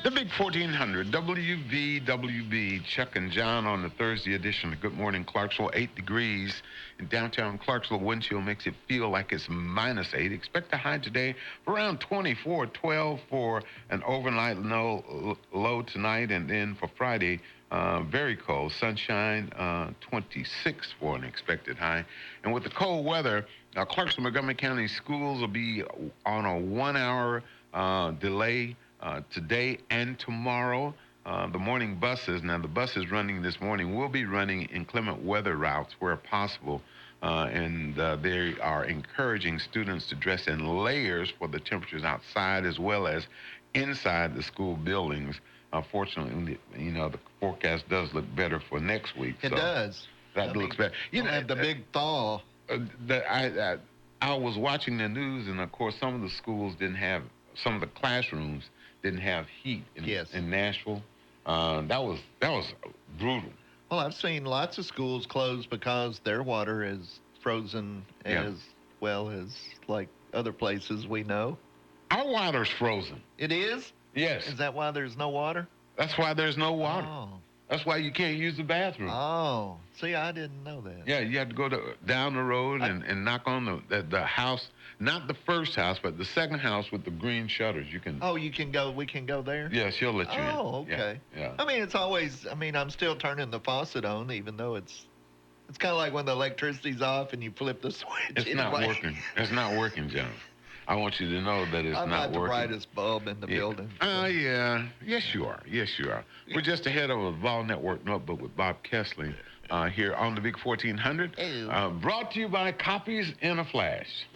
The Big 1400, WVWB, Chuck and John on the Thursday edition of Good Morning Clarksville. 8 degrees in downtown Clarksville. Wind chill makes it feel like it's -8. Expect a high today around 24, 12 for an overnight low tonight. And then for Friday, very cold. Sunshine, 26 for an expected high. And with the cold weather, Clarksville Montgomery County schools will be on a 1-hour delay today and tomorrow. The morning buses, now the buses running this morning will be running inclement weather routes where possible. And they are encouraging students to dress in layers for the temperatures outside as well as inside the school buildings. Fortunately, the forecast does look better for next week. It does. That looks better. Have the big thaw. I was watching the news, and of course, some of the schools didn't have, some of the classrooms didn't have heat in Nashville. That was brutal. Well, I've seen lots of schools close because their water is frozen as well as like other places we know. Our water's frozen. It is? Yes. Is that why there's no water? That's why there's no water. Oh. That's why you can't use the bathroom. Oh, see, I didn't know that. Yeah, you have to go down the road and knock on the house, not the first house, but the second house with the green shutters. You can. Oh, you can go. We can go there. Yeah, she'll let you in. Oh, okay. Yeah. I mean, it's always. I mean, I'm still turning the faucet on, even though it's kind of like when the electricity's off and you flip the switch. It's not working. It's not working, John. I want you to know that it's I'm not not the working. brightest bulb in the building. Yeah. Yes, you are. Yes, you are. We're just ahead of a Vol Network Notebook with Bob Kessling here on the Big 1400. Brought to you by Copies in a Flash.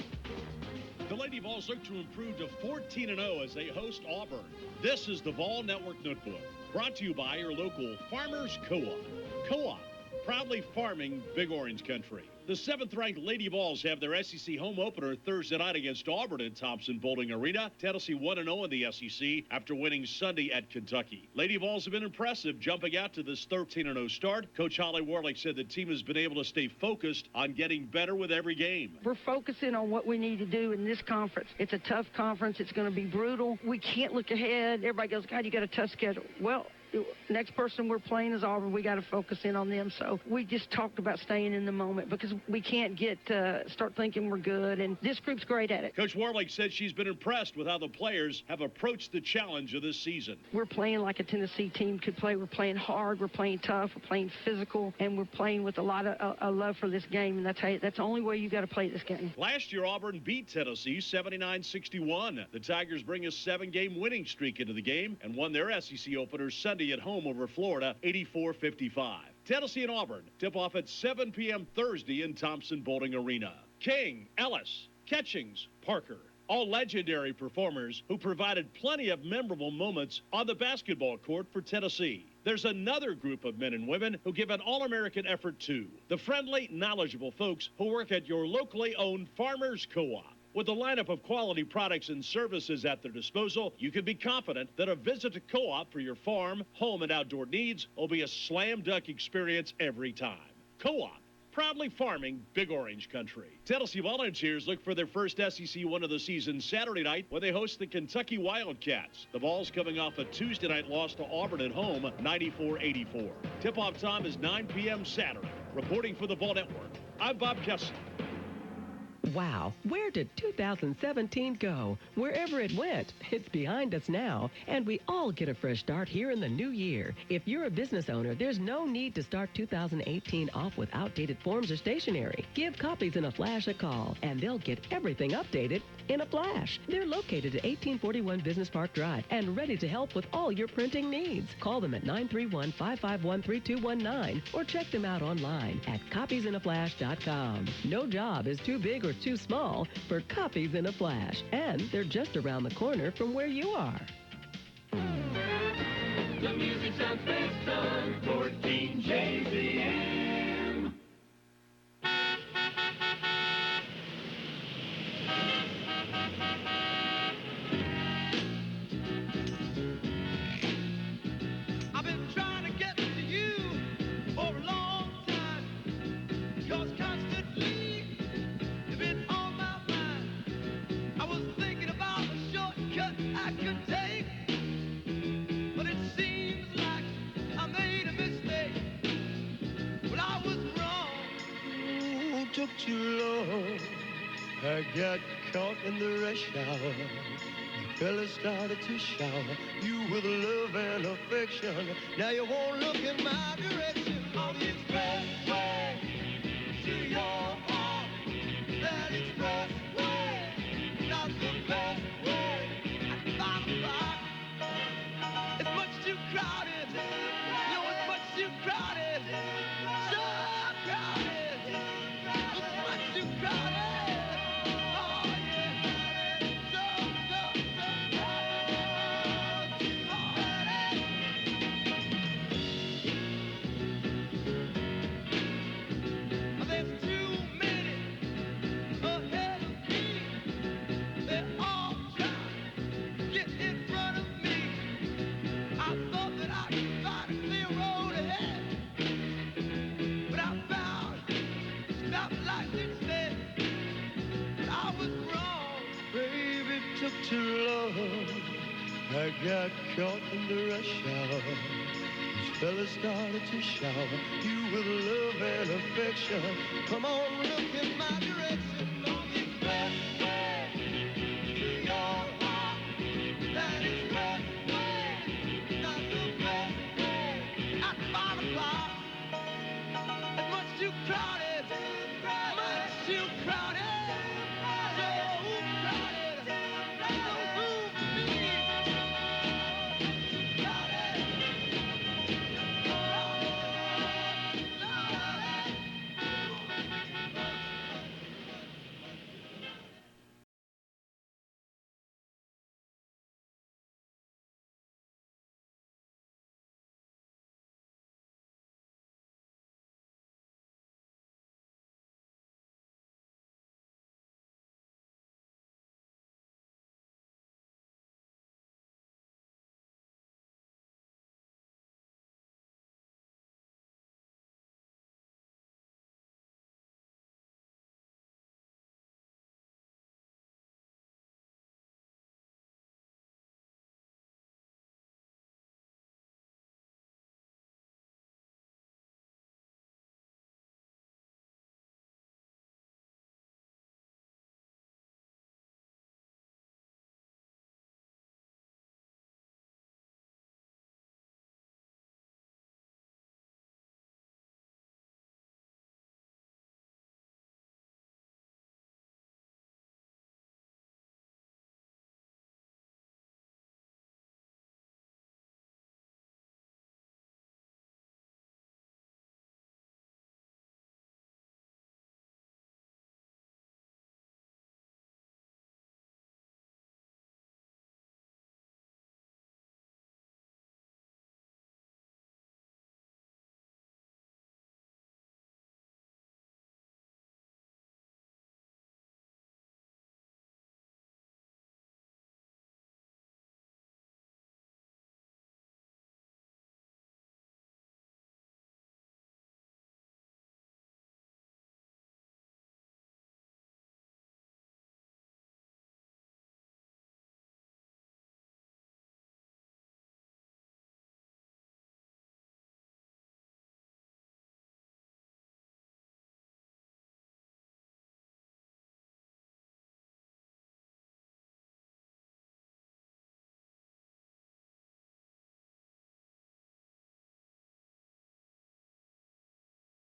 The Lady Vols look to improve to 14-0 as they host Auburn. This is the Vol Network Notebook, brought to you by your local Farmers Co-op. Co-op, proudly farming Big Orange Country. The 7th-ranked Lady Vols have their SEC home opener Thursday night against Auburn at Thompson-Boling Arena. Tennessee 1-0 in the SEC after winning Sunday at Kentucky. Lady Vols have been impressive, jumping out to this 13-0 start. Coach Holly Warlick said the team has been able to stay focused on getting better with every game. We're focusing on what we need to do in this conference. It's a tough conference. It's going to be brutal. We can't look ahead. Everybody goes, God, you got a tough schedule. Well, next person we're playing is Auburn. We got to focus in on them. So we just talked about staying in the moment because we can't start thinking we're good. And this group's great at it. Coach Warlick said she's been impressed with how the players have approached the challenge of this season. We're playing like a Tennessee team could play. We're playing hard. We're playing tough. We're playing physical. And we're playing with a lot of love for this game. And that's the only way you got to play this game. Last year, Auburn beat Tennessee 79-61. The Tigers bring a 7-game winning streak into the game and won their SEC opener Sunday at home over Florida 84-55. Tennessee and Auburn tip off at 7 p.m. Thursday in Thompson-Boling Arena. King, Ellis, Catchings, Parker, all legendary performers who provided plenty of memorable moments on the basketball court for Tennessee. There's another group of men and women who give an all-American effort too. The friendly, knowledgeable folks who work at your locally owned Farmers Co-op. With a lineup of quality products and services at their disposal, you can be confident that a visit to Co-op for your farm, home, and outdoor needs will be a slam-dunk experience every time. Co-op, proudly farming Big Orange Country. Tennessee Volunteers look for their first SEC win of the season Saturday night when they host the Kentucky Wildcats. The Vols coming off a Tuesday night loss to Auburn at home, 94-84. Tip-off time is 9 p.m. Saturday. Reporting for the Vol Network, I'm Bob Kessler. Wow, where did 2017 go? Wherever it went, it's behind us now, and we all get a fresh start here in the new year. If you're a business owner, there's no need to start 2018 off with outdated forms or stationery. Give Copies in a Flash a call, and they'll get everything updated in a flash. They're located at 1841 Business Park Drive and ready to help with all your printing needs. Call them at 931-551-3219 or check them out online at copiesinaflash.com. No job is too big or too small for Copies in a Flash, and they're just around the corner from where you are. The music sounds best on 14JZM. I've been trying to get to you for a long time, 'cause constantly you've been on my mind. I was thinking about a shortcut I could take I got caught in the rush hour. The fella started to shower you with love and affection. Now you won't look in my direction. On the expressway to your heart. That expressway, not the best way. At 5 o'clock, it's much too crowded. No, it's much too crowded. So crowded. It's much too crowded. Too long, I got caught in the rush hour. This fella started to shower you with love and affection. Come on, look in my direction. On the expressway to your heart. That expressway, not the best way. At 5 o'clock, it's much too crowded. Much too crowded.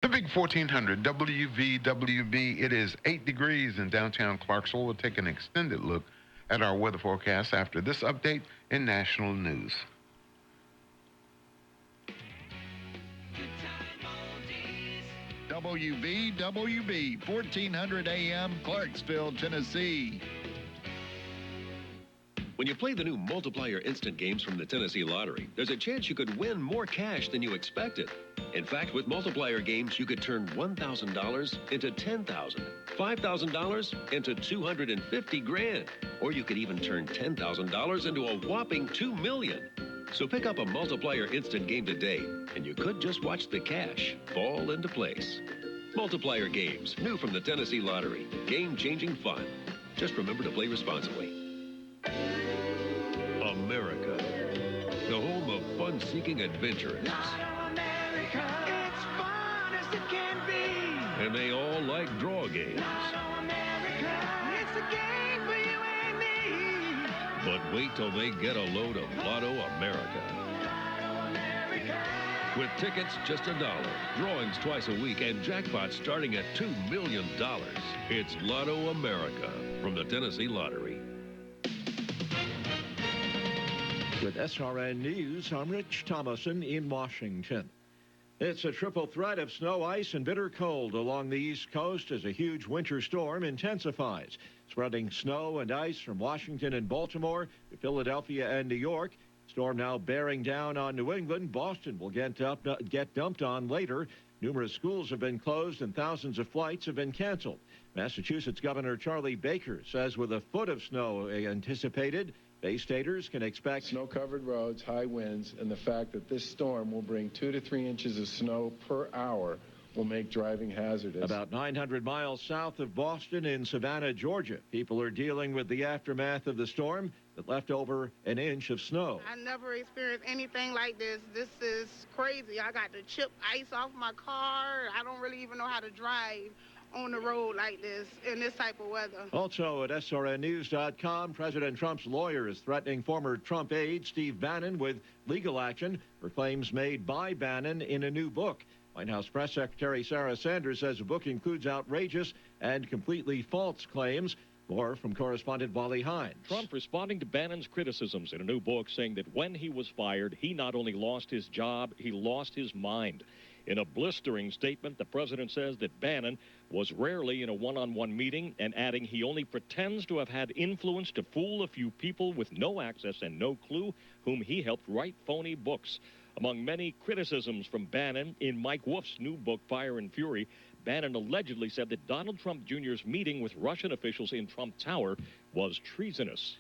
The big 1400 WVWB. It is 8 degrees in downtown Clarksville. We'll take an extended look at our weather forecast after this update in national news. WVWB, 1400 AM, Clarksville, Tennessee. When you play the new multiplier instant games from the Tennessee Lottery, there's a chance you could win more cash than you expected. In fact, with multiplier games, you could turn $1,000 into $10,000, $5,000 into $250 grand, or you could even turn $10,000 into a whopping $2 million. So pick up a multiplier instant game today, and you could just watch the cash fall into place. Multiplier games, new from the Tennessee Lottery. Game-changing fun. Just remember to play responsibly. America, the home of fun-seeking adventurers. America, it's fun as it can be. And they all like draw games. America, But wait till they get a load of Lotto America. With tickets just $1, drawings twice a week, and jackpots starting at $2 million. It's Lotto America from the Tennessee Lottery. With SRN News, I'm Rich Thomason in Washington. It's a triple threat of snow, ice, and bitter cold along the East Coast as a huge winter storm intensifies, spreading snow and ice from Washington and Baltimore to Philadelphia and New York. Storm now bearing down on New England. Boston will get dumped on later. Numerous schools have been closed and thousands of flights have been canceled. Massachusetts Governor Charlie Baker says with a foot of snow anticipated, Bay Staters can expect snow-covered roads, high winds, and the fact that this storm will bring 2 to 3 inches of snow per hour will make driving hazardous. About 900 miles south of Boston in Savannah, Georgia, people are dealing with the aftermath of the storm that left over an inch of snow. I never experienced anything like this. This is crazy. I got to chip ice off my car. I don't really even know how to drive on the road like this in this type of weather. Also at SRNnews.com, President Trump's lawyer is threatening former Trump aide Steve Bannon with legal action for claims made by Bannon in a new book. White House Press Secretary Sarah Sanders says the book includes outrageous and completely false claims. More from correspondent Wally Hines. Trump responding to Bannon's criticisms in a new book, saying that when he was fired, he not only lost his job, he lost his mind. In a blistering statement, the president says that Bannon was rarely in a one-on-one meeting, and adding he only pretends to have had influence to fool a few people with no access and no clue whom he helped write phony books. Among many criticisms from Bannon in Mike Wolf's new book, Fire and Fury, Bannon allegedly said that Donald Trump Jr.'s meeting with Russian officials in Trump Tower was treasonous.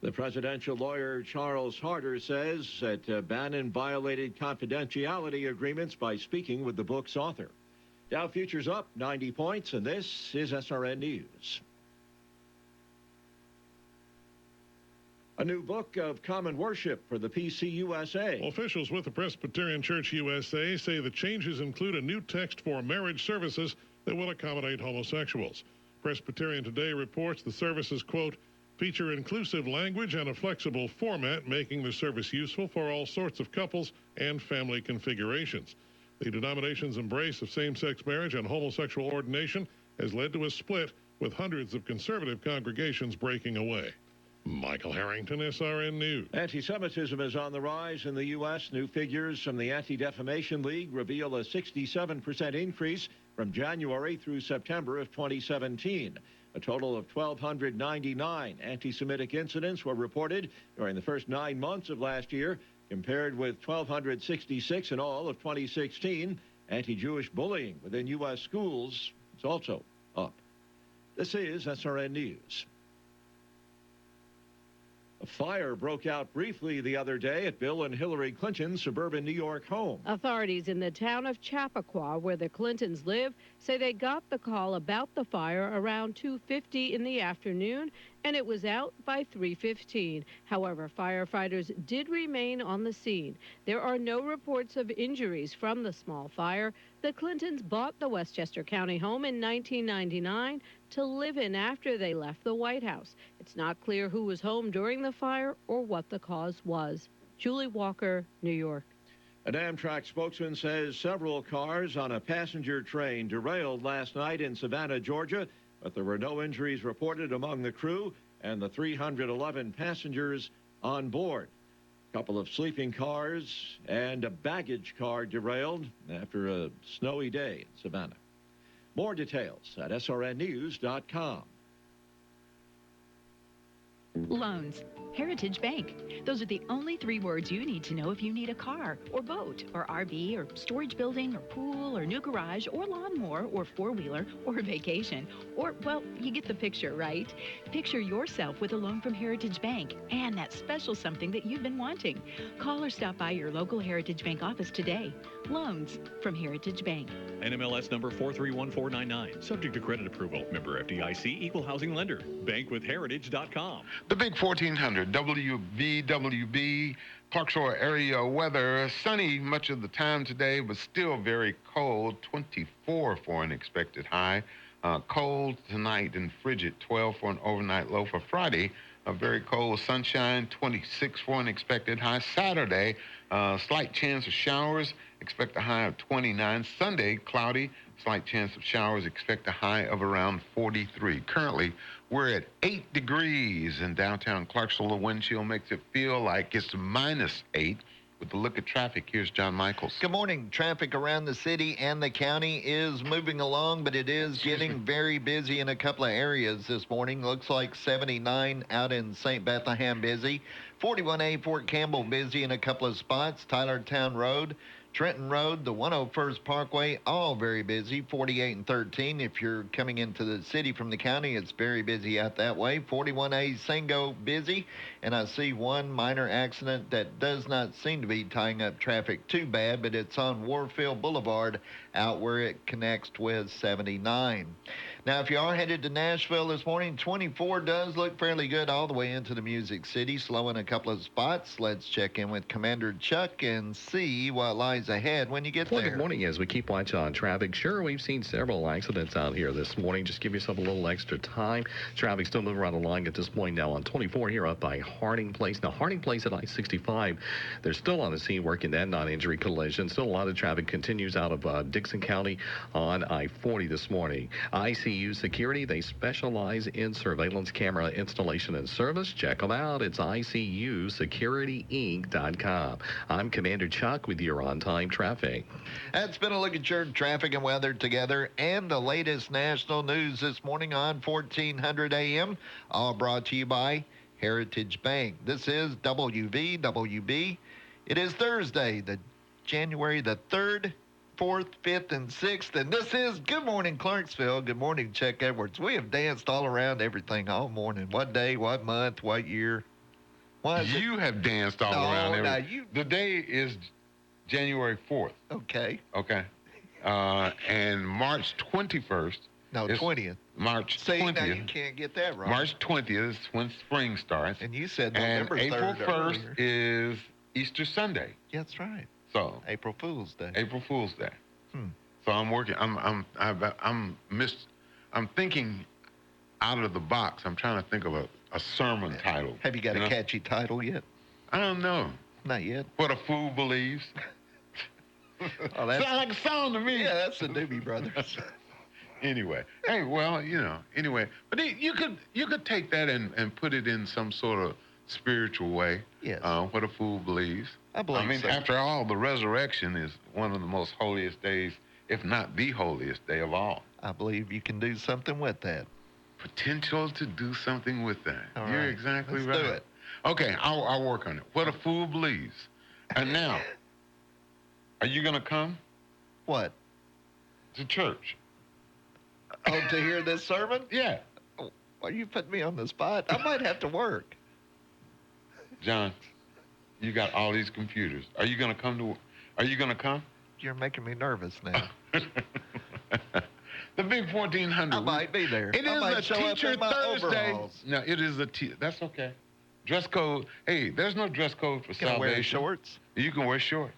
The presidential lawyer Charles Harder says that Bannon violated confidentiality agreements by speaking with the book's author. Dow futures up 90 points, and this is SRN News. A new book of common worship for the PCUSA. Officials with the Presbyterian Church USA say the changes include a new text for marriage services that will accommodate homosexuals. Presbyterian Today reports the services, quote, feature inclusive language and a flexible format, making the service useful for all sorts of couples and family configurations. The denomination's embrace of same-sex marriage and homosexual ordination has led to a split, with hundreds of conservative congregations breaking away. Michael Harrington, SRN News. Anti-Semitism is on the rise in the U.S. New figures from the Anti-Defamation League reveal a 67% increase from January through September of 2017. A total of 1,299 anti-Semitic incidents were reported during the first 9 months of last year, compared with 1,266 in all of 2016. Anti-Jewish bullying within U.S. schools is also up. This is SRN News. A fire broke out briefly the other day at Bill and Hillary Clinton's suburban New York home. Authorities in the town of Chappaqua, where the Clintons live, say they got the call about the fire around 2:50 in the afternoon, and it was out by 3:15. However, firefighters did remain on the scene. There are no reports of injuries from the small fire. The Clintons bought the Westchester County home in 1999 to live in after they left the White House. It's not clear who was home during the fire or what the cause was. Julie Walker, New York. An Amtrak spokesman says several cars on a passenger train derailed last night in Savannah, Georgia, but there were no injuries reported among the crew and the 311 passengers on board. A couple of sleeping cars and a baggage car derailed after a snowy day in Savannah. More details at srnnews.com. Loans. Heritage Bank. Those are the only 3 words you need to know if you need a car or boat or RV or storage building or pool or new garage or lawnmower or 4-wheeler or vacation. Or, well, you get the picture, right? Picture yourself with a loan from Heritage Bank and that special something that you've been wanting. Call or stop by your local Heritage Bank office today. Loans from Heritage Bank. NMLS number 431499. Subject to credit approval. Member FDIC, equal housing lender. Bankwithheritage.com. The big 1400 WVWB Clarksville area weather. Sunny much of the time today, but still very cold. 24 for an expected high. Cold tonight and frigid, 12 for an overnight low. For Friday, a very cold sunshine, 26 for an expected high. Saturday, slight chance of showers, expect a high of 29. Sunday, cloudy, slight chance of showers, expect a high of around 43. Currently, we're at 8 degrees in downtown Clarksville. The wind chill makes it feel like it's -8. With a look at traffic, here's John Michaels. Good morning. Traffic around the city and the county is moving along, but it is getting very busy in a couple of areas this morning. Looks like 79 out in St. Bethlehem busy. 41A Fort Campbell busy in a couple of spots. Tylertown Road, Trenton Road, the 101st Parkway, all very busy. 48 and 13. If you're coming into the city from the county, it's very busy out that way. 41A Singo busy. And I see one minor accident that does not seem to be tying up traffic too bad, but it's on Warfield Boulevard out where it connects with 79. Now, if you are headed to Nashville this morning, 24 does look fairly good all the way into the Music City, slow in a couple of spots. Let's check in with Commander Chuck and see what lies ahead when you get there. Good morning. As we keep watch on traffic, sure, we've seen several accidents out here this morning. Just give yourself a little extra time. Traffic still moving around the line at this point now on 24 here up by Harding Place. Now, Harding Place at I-65, they're still on the scene working that non-injury collision. Still a lot of traffic continues out of Dixon County on I-40 this morning. ICU Security, they specialize in surveillance camera installation and service. Check them out. It's ICUSecurityInc.com. I'm Commander Chuck with your on-time traffic. That's been a look at your traffic and weather together and the latest national news this morning on 1400 AM, all brought to you by Heritage Bank. This is WVWB. It is Thursday, January the 3rd, 4th, 5th, and 6th, and this is Good Morning Clarksville. Good morning, Chuck Edwards. We have danced all around everything all morning. What day, what month, what year? You have danced all around everything. The day is January 4th. Okay. Okay. And March 21st. No, 20th. March 20th. See, now you can't get that right. March 20th is when spring starts. And you said November 3rd. And April 1st is Easter Sunday. Yeah, that's right. So April Fool's Day. April Fool's Day. So I'm working. I'm thinking out of the box. I'm trying to think of a sermon title. Have you got a catchy title yet? I don't know. Not yet. What a Fool Believes. Oh, that's sound like a song to me. Yeah, that's the Doobie Brothers. Anyway, hey, well, anyway, but you could take that and put it in some sort of spiritual way. Yes. What a fool believes. I believe so. After all, the resurrection is one of the most holiest days, if not the holiest day of all. I believe you can do something with that. Potential to do something with that. All You're right. exactly Let's right. do it. Okay, I'll work on it. What a fool believes. And now, are you going to come? What? To church. Oh, to hear this sermon? Yeah. Oh, are you putting me on the spot? I might have to work. John, you got all these computers. Are you going to come? You're making me nervous now. The big 1400. I might be there. It is a Teacher Thursday. No, it is that's okay. Dress code. Hey, there's no dress code for Can salvation. I wear shorts? You can wear shorts.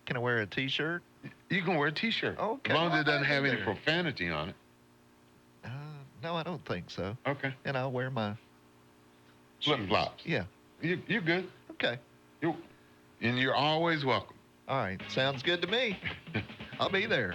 Can I wear a T-shirt? You can wear a T-shirt. Okay. As long as it doesn't have any profanity on it. No, I don't think so. Okay. And I'll wear my flip-flops. Yeah. You're good. Okay. And you're always welcome. All right. Sounds good to me. I'll be there.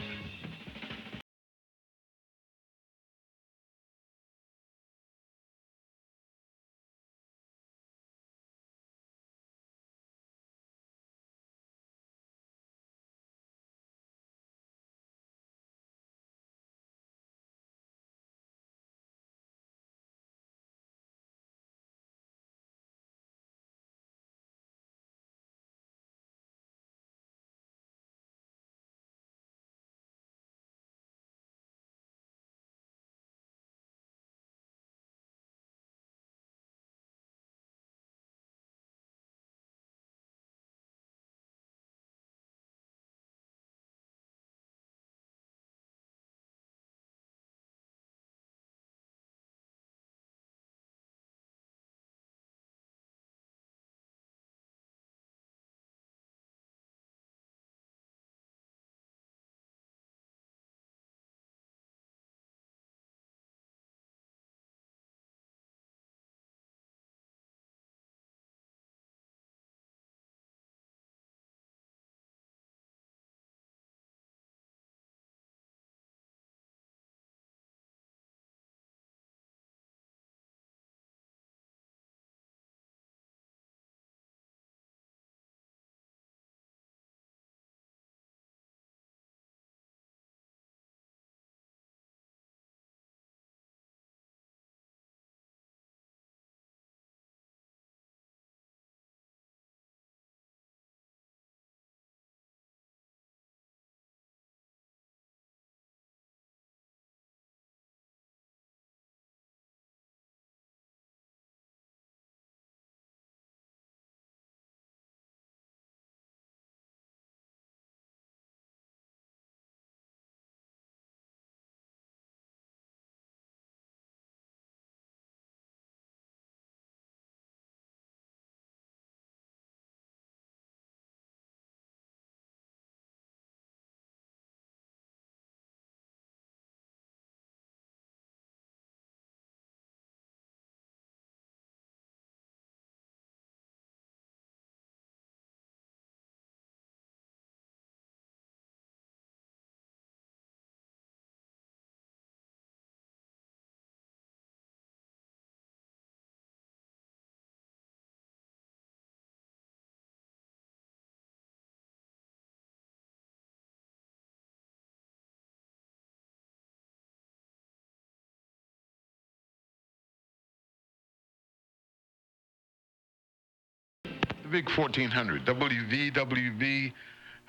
big 1400 WVWV.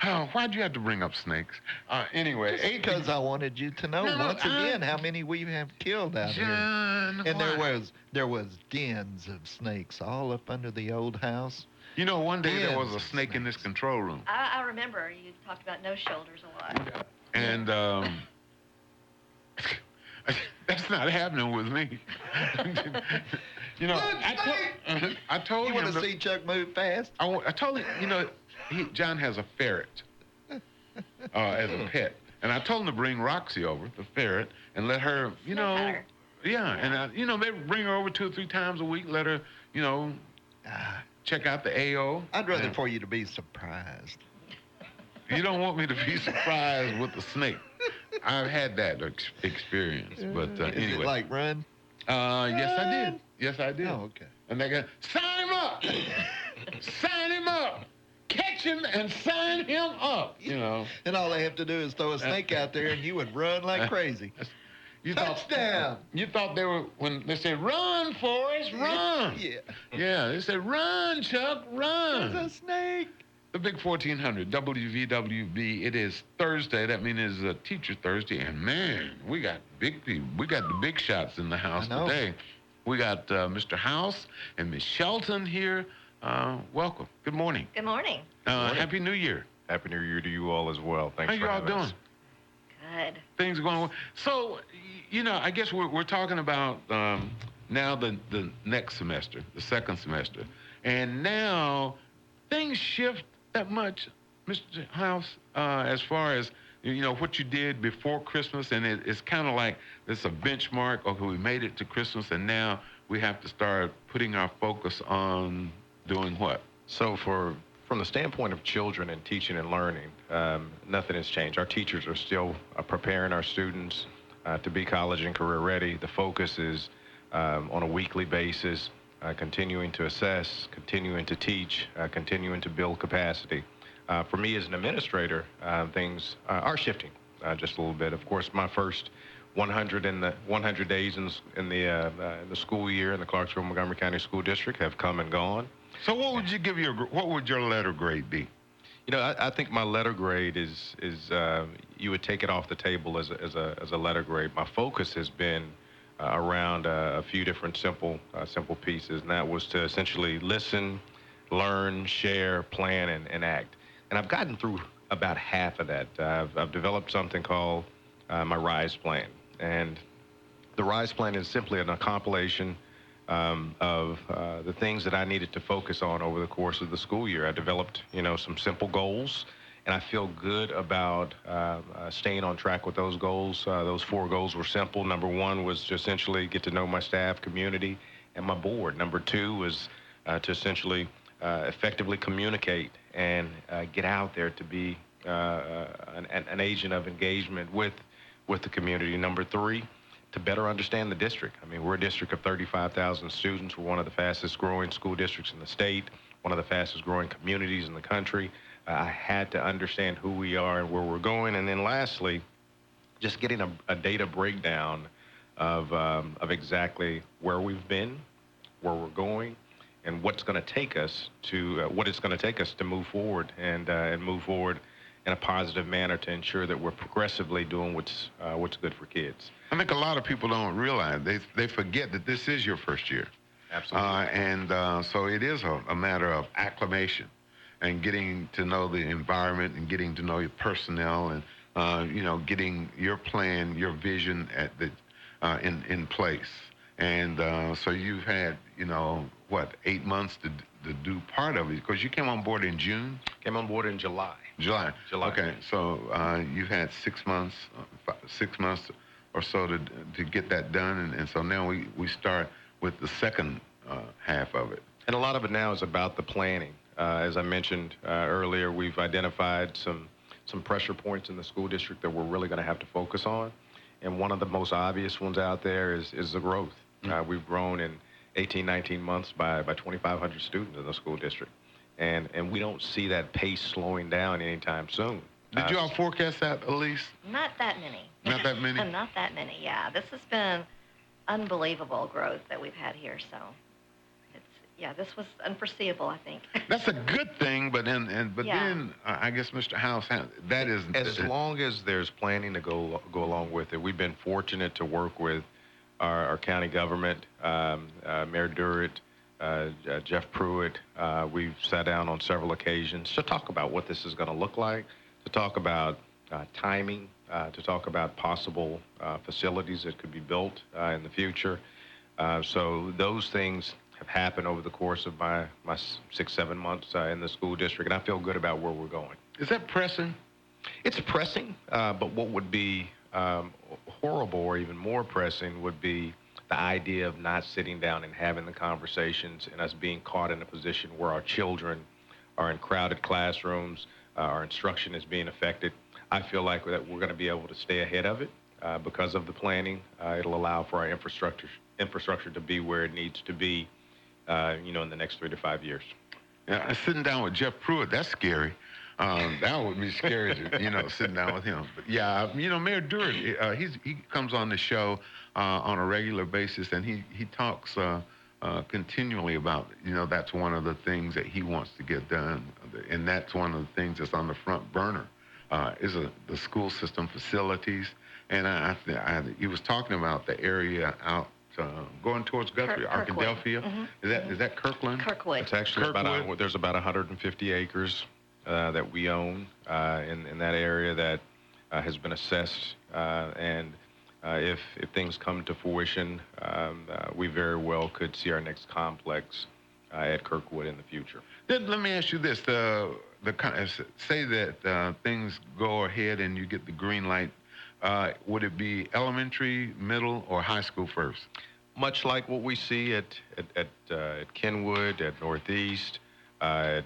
Oh, why'd you have to bring up snakes? Anyway, because I wanted you to know once again how many we have killed out here. And there was dens of snakes all up under the old house. You know, one day there was a snake in this control room. I remember you talked about no shoulders a lot. And that's not happening with me. You know, I told him. You want to see Chuck move fast? I told him, you know, John has a ferret as a pet. And I told him to bring Roxy over, the ferret, and let her, you know, and, you know, maybe bring her over 2 or 3 times a week, let her, you know, check out the AO. I'd rather for you to be surprised. You don't want me to be surprised with the snake. I've had that experience, but anyway. Is it like run? Yes, I did. Yes, I did. Oh, okay. And they go, sign him up! Sign him up! Catch him and sign him up, you know. And all they have to do is throw a snake out there and you would run like crazy. Touchdown! You thought they were, when they said, run, Forrest, run! Yeah, they said, run, Chuck, run! There's a snake! The big 1400 WVWB. It is Thursday. That means it's Teacher Thursday. And man, we got big people. We got the big shots in the house today. We got Mr. House and Miss Shelton here. Welcome. Good morning. Good morning. Happy New Year. Happy New Year to you all as well. Thanks for having us. How you all doing? Good. Things are going well. So, you know, I guess we're talking about now the next semester, the second semester. And now things shift that much, Mr. House, as far as, you know, what you did before Christmas, and it's kind of like it's a benchmark. Okay, we made it to Christmas, and now we have to start putting our focus on doing what? So from the standpoint of children and teaching and learning, nothing has changed. Our teachers are still preparing our students to be college and career ready. The focus is on a weekly basis, continuing to assess, continuing to teach, continuing to build capacity. For me as an administrator, things are shifting just a little bit. Of course, my first 100 days in the school year in the Clarksville Montgomery County School District have come and gone. So what would you give what would your letter grade be? You know, I think my letter grade is you would take it off the table as a letter grade. My focus has been around a few different simple pieces, and that was to essentially listen, learn, share, plan, and act. And I've gotten through about half of that. I've developed something called my RISE plan, and the RISE plan is simply a compilation of the things that I needed to focus on over the course of the school year. I developed, you know, some simple goals, and I feel good about staying on track with those goals. Those 4 goals were simple. Number 1 was to essentially get to know my staff, community, and my board. Number 2 was to essentially effectively communicate and get out there to be an agent of engagement with the community. Number 3, to better understand the district. I mean, we're a district of 35,000 students. We're one of the fastest growing school districts in the state, one of the fastest growing communities in the country. I had to understand who we are and where we're going. And then lastly, just getting a data breakdown of exactly where we've been, where we're going, and what's going to take us to what it's going to take us to move forward and move forward in a positive manner to ensure that we're progressively doing what's good for kids. I think a lot of people don't realize, they forget that this is your first year. Absolutely. So it is a matter of acclimation and getting to know the environment and getting to know your personnel and, you know, getting your plan, your vision at the in place. And so you've had, you know, what, 8 months to do part of it, because you came on board in June? Came on board in July. July. Okay, so you've had 6 months, 6 months or so to get that done, and so now we start with the second half of it. And a lot of it now is about the planning. As I mentioned earlier, we've identified some pressure points in the school district that we're really going to have to focus on, and one of the most obvious ones out there is the growth. We've grown in 18, 19 months by 2,500 students in the school district. And we don't see that pace slowing down anytime soon. Did you all forecast that, Elise? Not that many. Not that many? Not that many, yeah. This has been unbelievable growth that we've had here, so Yeah, this was unforeseeable, I think. That's a good thing, but Yeah. then I guess Mr. House, that is As long as there's planning to go along with it. We've been fortunate to work with our county government, Mayor Durrett, Jeff Pruitt. We've sat down on several occasions to talk about what this is going to look like, to talk about timing, to talk about possible facilities that could be built in the future. So those things have happened over the course of my 6-7 months in the school district, and I feel good about where we're going. Is that pressing? It's pressing, but what would be horrible or even more pressing would be the idea of not sitting down and having the conversations and us being caught in a position where our children are in crowded classrooms, our instruction is being affected. I feel like that we're going to be able to stay ahead of it because of the planning. It'll allow for our infrastructure to be where it needs to be, in the next 3 to 5 years. Yeah, sitting down with Jeff Pruitt, that's scary. That would be scary, sitting down with him. But yeah, Mayor Durrett, he comes on the show on a regular basis, and he talks continually about, that's one of the things that he wants to get done, and that's one of the things that's on the front burner, is the school system facilities. And he was talking about the area out going towards Guthrie, Arkadelphia. Mm-hmm. Is that Kirkland? Kirkwood. It's actually there's about 150 acres that we own in that area that has been assessed, and if things come to fruition, we very well could see our next complex at Kirkwood in the future. Then let me ask you this: say that things go ahead and you get the green light. Would it be elementary, middle, or high school first? Much like what we see at Kenwood, at Northeast, at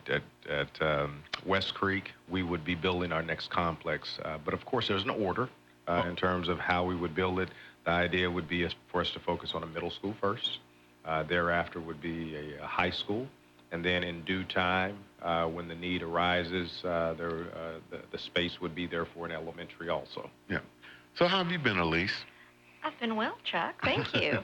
West Creek, we would be building our next complex. But of course, there's an order in terms of how we would build it. The idea would be for us to focus on a middle school first. Thereafter would be a high school. And then in due time, when the need arises, the space would be there for an elementary also. Yeah. So how have you been, Elise? I've been well, Chuck. Thank you.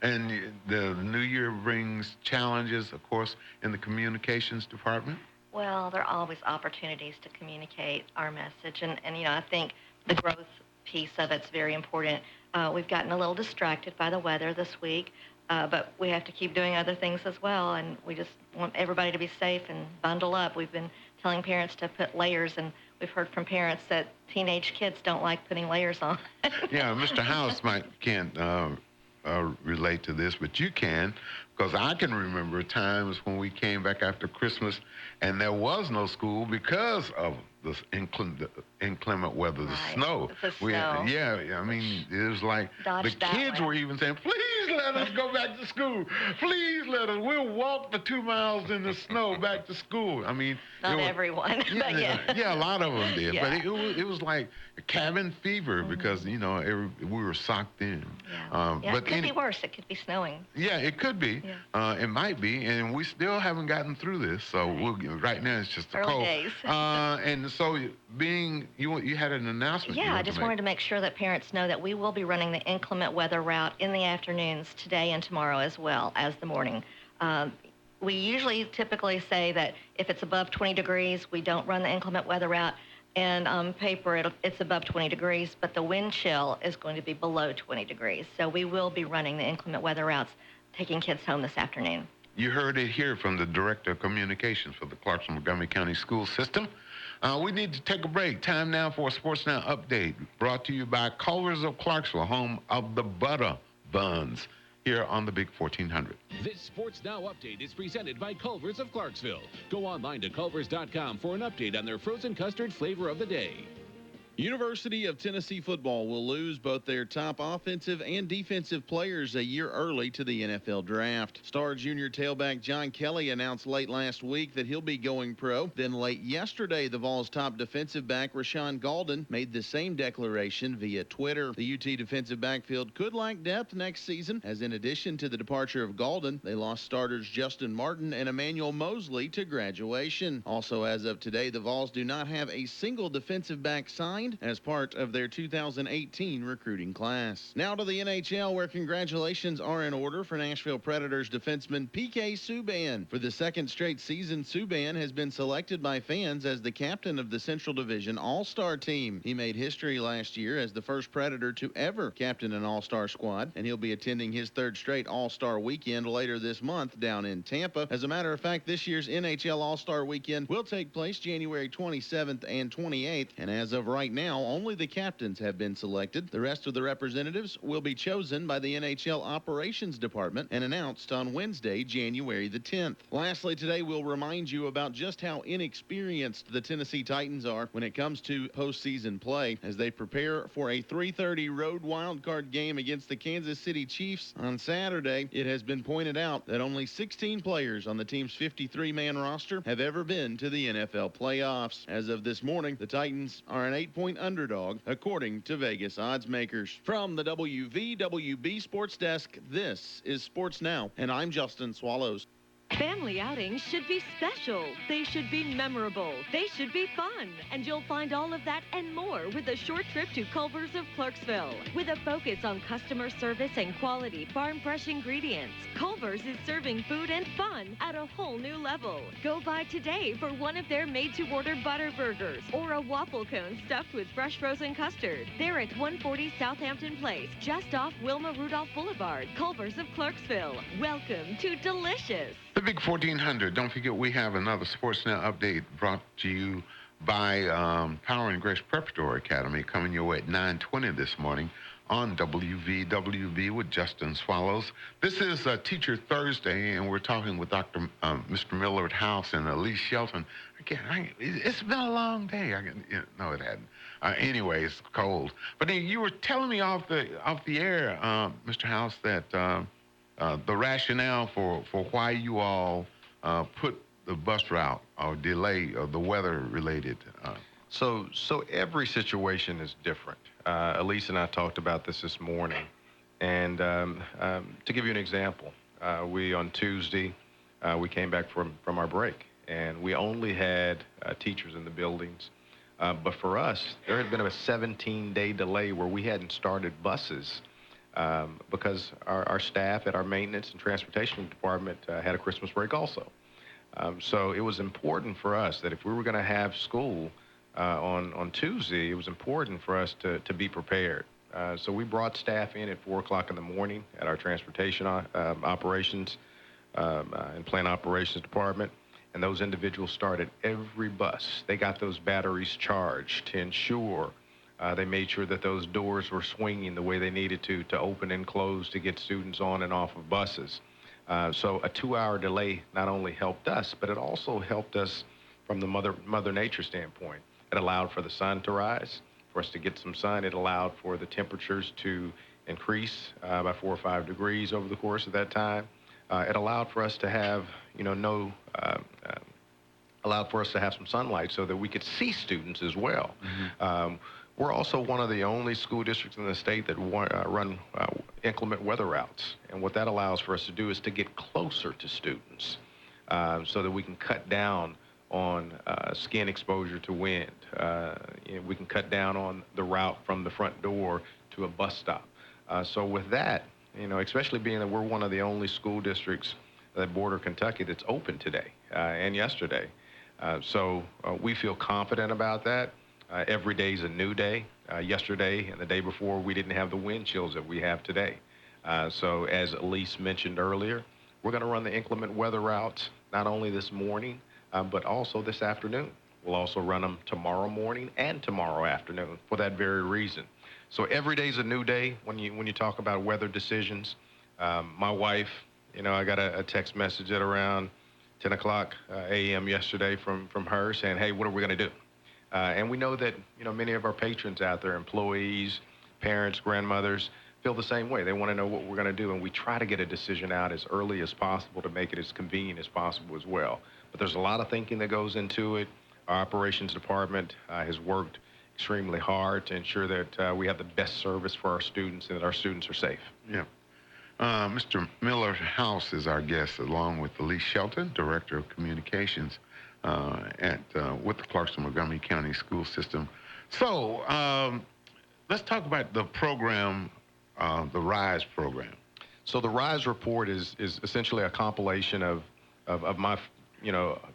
And the new year brings challenges, of course, in the communications department? Well, there are always opportunities to communicate our message. And I think the growth piece of it's very important. We've gotten a little distracted by the weather this week, but we have to keep doing other things as well. And we just want everybody to be safe and bundle up. We've been telling parents to put layers, and we've heard from parents that teenage kids don't like putting layers on. Yeah, Mr. House can't relate to this, but you can, because I can remember times when we came back after Christmas and there was no school because of the inclement weather, the snow. The snow. I mean, it was like the kids were even saying, please let us go back to school. Please let us. We'll walk the 2 miles in the snow back to school. I mean, not everyone, but yeah. Yeah, a lot of them did. Yeah. But it was like a cabin fever because, we were socked in. Yeah, it could be worse. It could be snowing. Yeah, it could be. Yeah. It might be. And we still haven't gotten through this. So right now it's just a early cold. Days. And so you had an announcement. Yeah, I just wanted to make sure that parents know that we will be running the inclement weather route in the afternoons today and tomorrow as well as the morning. We usually typically say that if it's above 20 degrees, we don't run the inclement weather route. And on paper, it's above 20 degrees, but the wind chill is going to be below 20 degrees. So we will be running the inclement weather routes, taking kids home this afternoon. You heard it here from the Director of Communications for the Clarksville Montgomery County School System. We need to take a break. Time now for a Sports Now update, brought to you by Culver's of Clarksville, home of the Butter Buns, here on the Big 1400. This Sports Now update is presented by Culver's of Clarksville. Go online to culvers.com for an update on their frozen custard flavor of the day. University of Tennessee football will lose both their top offensive and defensive players a year early to the NFL draft. Star junior tailback John Kelly announced late last week that he'll be going pro. Then late yesterday, the Vols' top defensive back Rashawn Golden made the same declaration via Twitter. The UT defensive backfield could lack depth next season, as in addition to the departure of Golden, they lost starters Justin Martin and Emmanuel Mosley to graduation. Also, as of today, the Vols do not have a single defensive back signed signed as part of their 2018 recruiting class. Now to the NHL, where congratulations are in order for Nashville Predators defenseman P.K. Subban. For the second straight season, Subban has been selected by fans as the captain of the Central Division All-Star team. He made history last year as the first Predator to ever captain an All-Star squad, and he'll be attending his third straight All-Star weekend later this month down in Tampa. As a matter of fact, this year's NHL All-Star weekend will take place January 27th and 28th, and as of right now, only the captains have been selected. The rest of the representatives will be chosen by the NHL Operations Department and announced on Wednesday, January the 10th. Lastly, today we'll remind you about just how inexperienced the Tennessee Titans are when it comes to postseason play as they prepare for a 3:30 road wildcard game against the Kansas City Chiefs on Saturday. It has been pointed out that only 16 players on the team's 53-man roster have ever been to the NFL playoffs. As of this morning, the Titans are an 8-point underdog, according to Vegas odds makers. From the WVWB Sports Desk, this is Sports Now, and I'm Justin Swallows. Family outings should be special. They should be memorable. They should be fun. And you'll find all of that and more with a short trip to Culver's of Clarksville. With a focus on customer service and quality farm-fresh ingredients, Culver's is serving food and fun at a whole new level. Go by today for one of their made-to-order butter burgers or a waffle cone stuffed with fresh frozen custard. They're at 140 Southampton Place, just off Wilma Rudolph Boulevard. Culver's of Clarksville. Welcome to delicious. The Big 1400. Don't forget, we have another Sports Now update brought to you by Power and Grace Preparatory Academy, coming your way at 9:20 this morning on WVWB with Justin Swallows. This is Teacher Thursday, and we're talking with Mr. Millard House and Elise Shelton. Again, it's been a long day. No, it hadn't. Anyway, it's cold. But then you were telling me off the air, Mr. House, that the rationale for why you all put the bus route or delay the weather-related. So every situation is different. Elise and I talked about this morning. And to give you an example, we on Tuesday, we came back from our break, and we only had teachers in the buildings. But for us, there had been a 17-day delay where we hadn't started buses because our staff at our maintenance and transportation department had a Christmas break also. So it was important for us that if we were going to have school on Tuesday, it was important for us to be prepared. So we brought staff in at 4 o'clock in the morning at our transportation operations and plant operations department, and those individuals started every bus. They got those batteries charged to ensure they made sure that those doors were swinging the way they needed to open and close to get students on and off of buses. So a 2-hour delay not only helped us, but it also helped us from the Mother Nature standpoint. It allowed for the sun to rise, for us to get some sun. It allowed for the temperatures to increase by 4 or 5 degrees over the course of that time. It allowed for us to have, allowed for us to have some sunlight so that we could see students as well. Mm-hmm. We're also one of the only school districts in the state that run inclement weather routes. And what that allows for us to do is to get closer to students so that we can cut down on skin exposure to wind. We can cut down on the route from the front door to a bus stop. So with that, especially being that we're one of the only school districts that border Kentucky that's open today and yesterday. So we feel confident about that. Every day is a new day. Yesterday and the day before, we didn't have the wind chills that we have today. So as Elise mentioned earlier, we're going to run the inclement weather routes not only this morning, but also this afternoon. We'll also run them tomorrow morning and tomorrow afternoon for that very reason. So every day is a new day when you talk about weather decisions. My wife, I got a text message at around 10 o'clock a.m. yesterday from her saying, hey, what are we going to do? And we know that, many of our patrons out there, employees, parents, grandmothers, feel the same way. They want to know what we're going to do, and we try to get a decision out as early as possible to make it as convenient as possible as well. But there's a lot of thinking that goes into it. Our operations department has worked extremely hard to ensure that we have the best service for our students and that our students are safe. Yeah. Mr. Miller House is our guest, along with Elise Shelton, Director of Communications with the Clarksville Montgomery County School System. So let's talk about the program, the RISE program. So the RISE report is essentially a compilation of my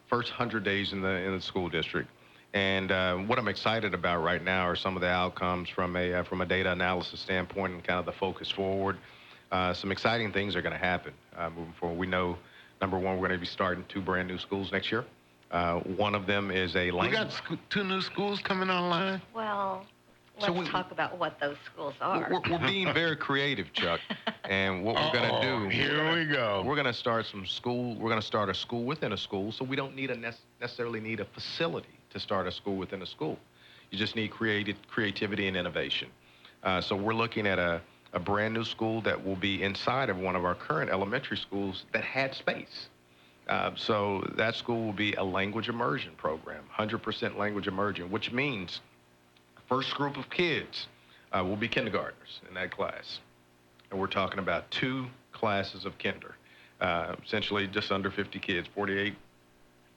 first 100 days in the school district. And what I'm excited about right now are some of the outcomes from a data analysis standpoint and kind of the focus forward. Some exciting things are going to happen moving forward. We know, number one, we're going to be starting 2 brand new schools next year. One of them is a language. We got 2 new schools coming online? Well, let's talk about what those schools are. We're being very creative, Chuck. And what we're going to do, here we go. We're going to start some school. We're going to start a school within a school, so we don't need necessarily need a facility to start a school within a school. You just need creativity and innovation. So we're looking at a brand new school that will be inside of one of our current elementary schools that had space. So that school will be a language immersion program, 100% language immersion, which means first group of kids will be kindergartners in that class. And we're talking about 2 classes of kinder, essentially just under 50 kids, 48,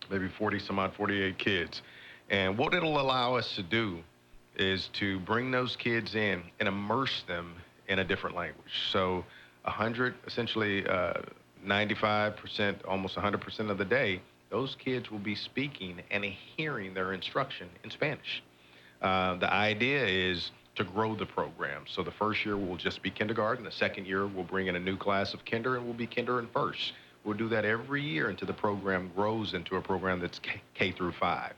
maybe 40 some odd, 48 kids. And what it'll allow us to do is to bring those kids in and immerse them in a different language. So 100, essentially 95%, almost 100% of the day, those kids will be speaking and hearing their instruction in Spanish. The idea is to grow the program. So the first year will just be kindergarten. The second year we'll bring in a new class of kinder and we'll be kinder and first. We'll do that every year until the program grows into a program that's K through 5.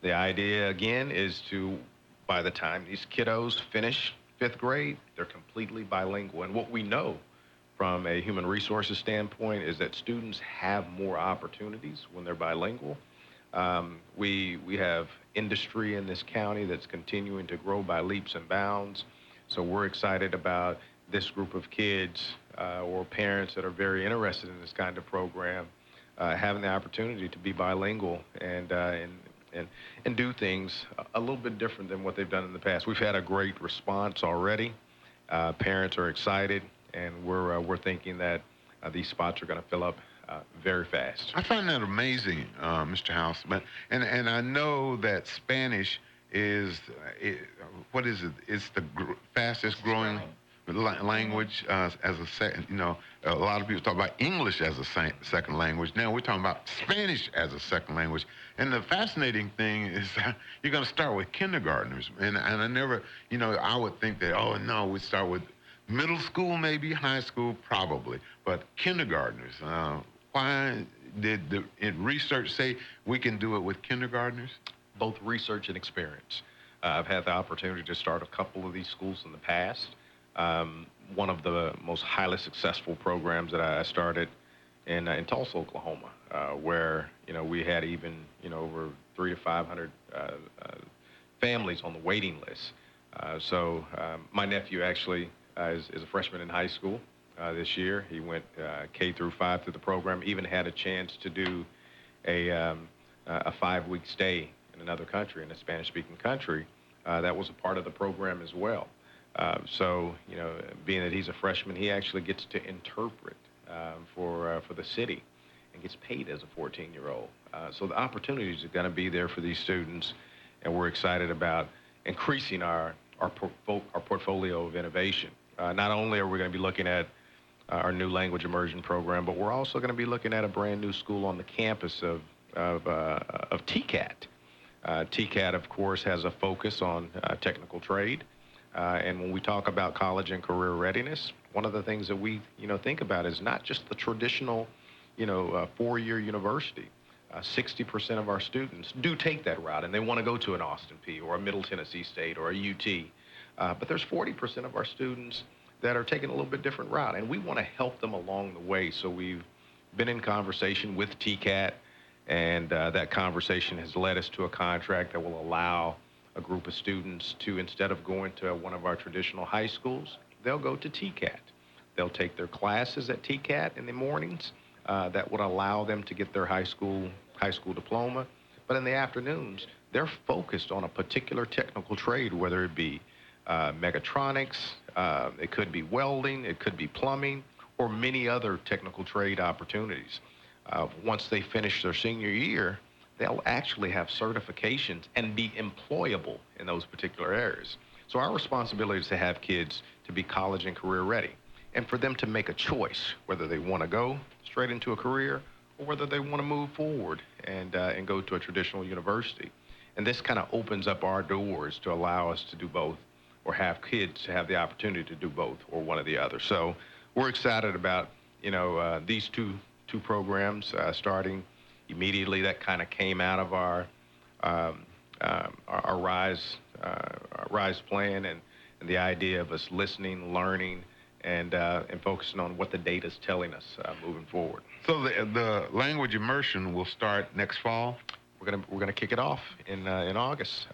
The idea, again, is to, by the time these kiddos finish 5th grade, they're completely bilingual. And what we know from a human resources standpoint is that students have more opportunities when they're bilingual. We have industry in this county that's continuing to grow by leaps and bounds. So we're excited about this group of kids or parents that are very interested in this kind of program having the opportunity to be bilingual and do things a little bit different than what they've done in the past. We've had a great response already. Parents are excited, and we're thinking that these spots are going to fill up very fast. I find that amazing, Mr. Houseman. And I know that Spanish is, what is it? It's the fastest growing language as a second. A lot of people talk about English as a second language. Now we're talking about Spanish as a second language. And the fascinating thing is you're going to start with kindergartners. And I never, I would think that, oh no, we'd start with middle school, maybe high school, probably, but kindergartners. Why did the research say we can do it with kindergartners? Both research and experience. I've had the opportunity to start a couple of these schools in the past. One of the most highly successful programs that I started in Tulsa, Oklahoma, where we had even over 300 to 500 families on the waiting list. So my nephew actually is a freshman in high school this year. He went K through 5 through the program. Even had a chance to do a 5-week stay in another country, in a Spanish-speaking country. That was a part of the program as well. So, being that he's a freshman, he actually gets to interpret for the city and gets paid as a 14-year-old. So the opportunities are going to be there for these students, and we're excited about increasing our portfolio of innovation. Not only are we going to be looking at our new language immersion program, but we're also going to be looking at a brand new school on the campus of TCAT. TCAT, of course, has a focus on technical trade. And when we talk about college and career readiness, one of the things that we, think about is not just the traditional, 4-year university. 60% of our students do take that route, and they want to go to an Austin Peay or a Middle Tennessee State or a UT. But there's 40% of our students that are taking a little bit different route, and we want to help them along the way. So we've been in conversation with TCAT, and that conversation has led us to a contract that will allow a group of students to, instead of going to one of our traditional high schools, they'll go to TCAT. They'll take their classes at TCAT in the mornings. That would allow them to get their high school diploma. But in the afternoons, they're focused on a particular technical trade, whether it be mechatronics, it could be welding, it could be plumbing, or many other technical trade opportunities. Once they finish their senior year, they'll actually have certifications and be employable in those particular areas. So our responsibility is to have kids to be college and career ready, and for them to make a choice whether they want to go straight into a career or whether they want to move forward and go to a traditional university. And this kind of opens up our doors to allow us to do both, or have kids to have the opportunity to do both or one or the other. So we're excited about, these two programs starting immediately. That kind of came out of our Rise plan, and the idea of us listening, learning, and focusing on what the data is telling us moving forward. So the language immersion will start next fall? We're gonna kick it off in August.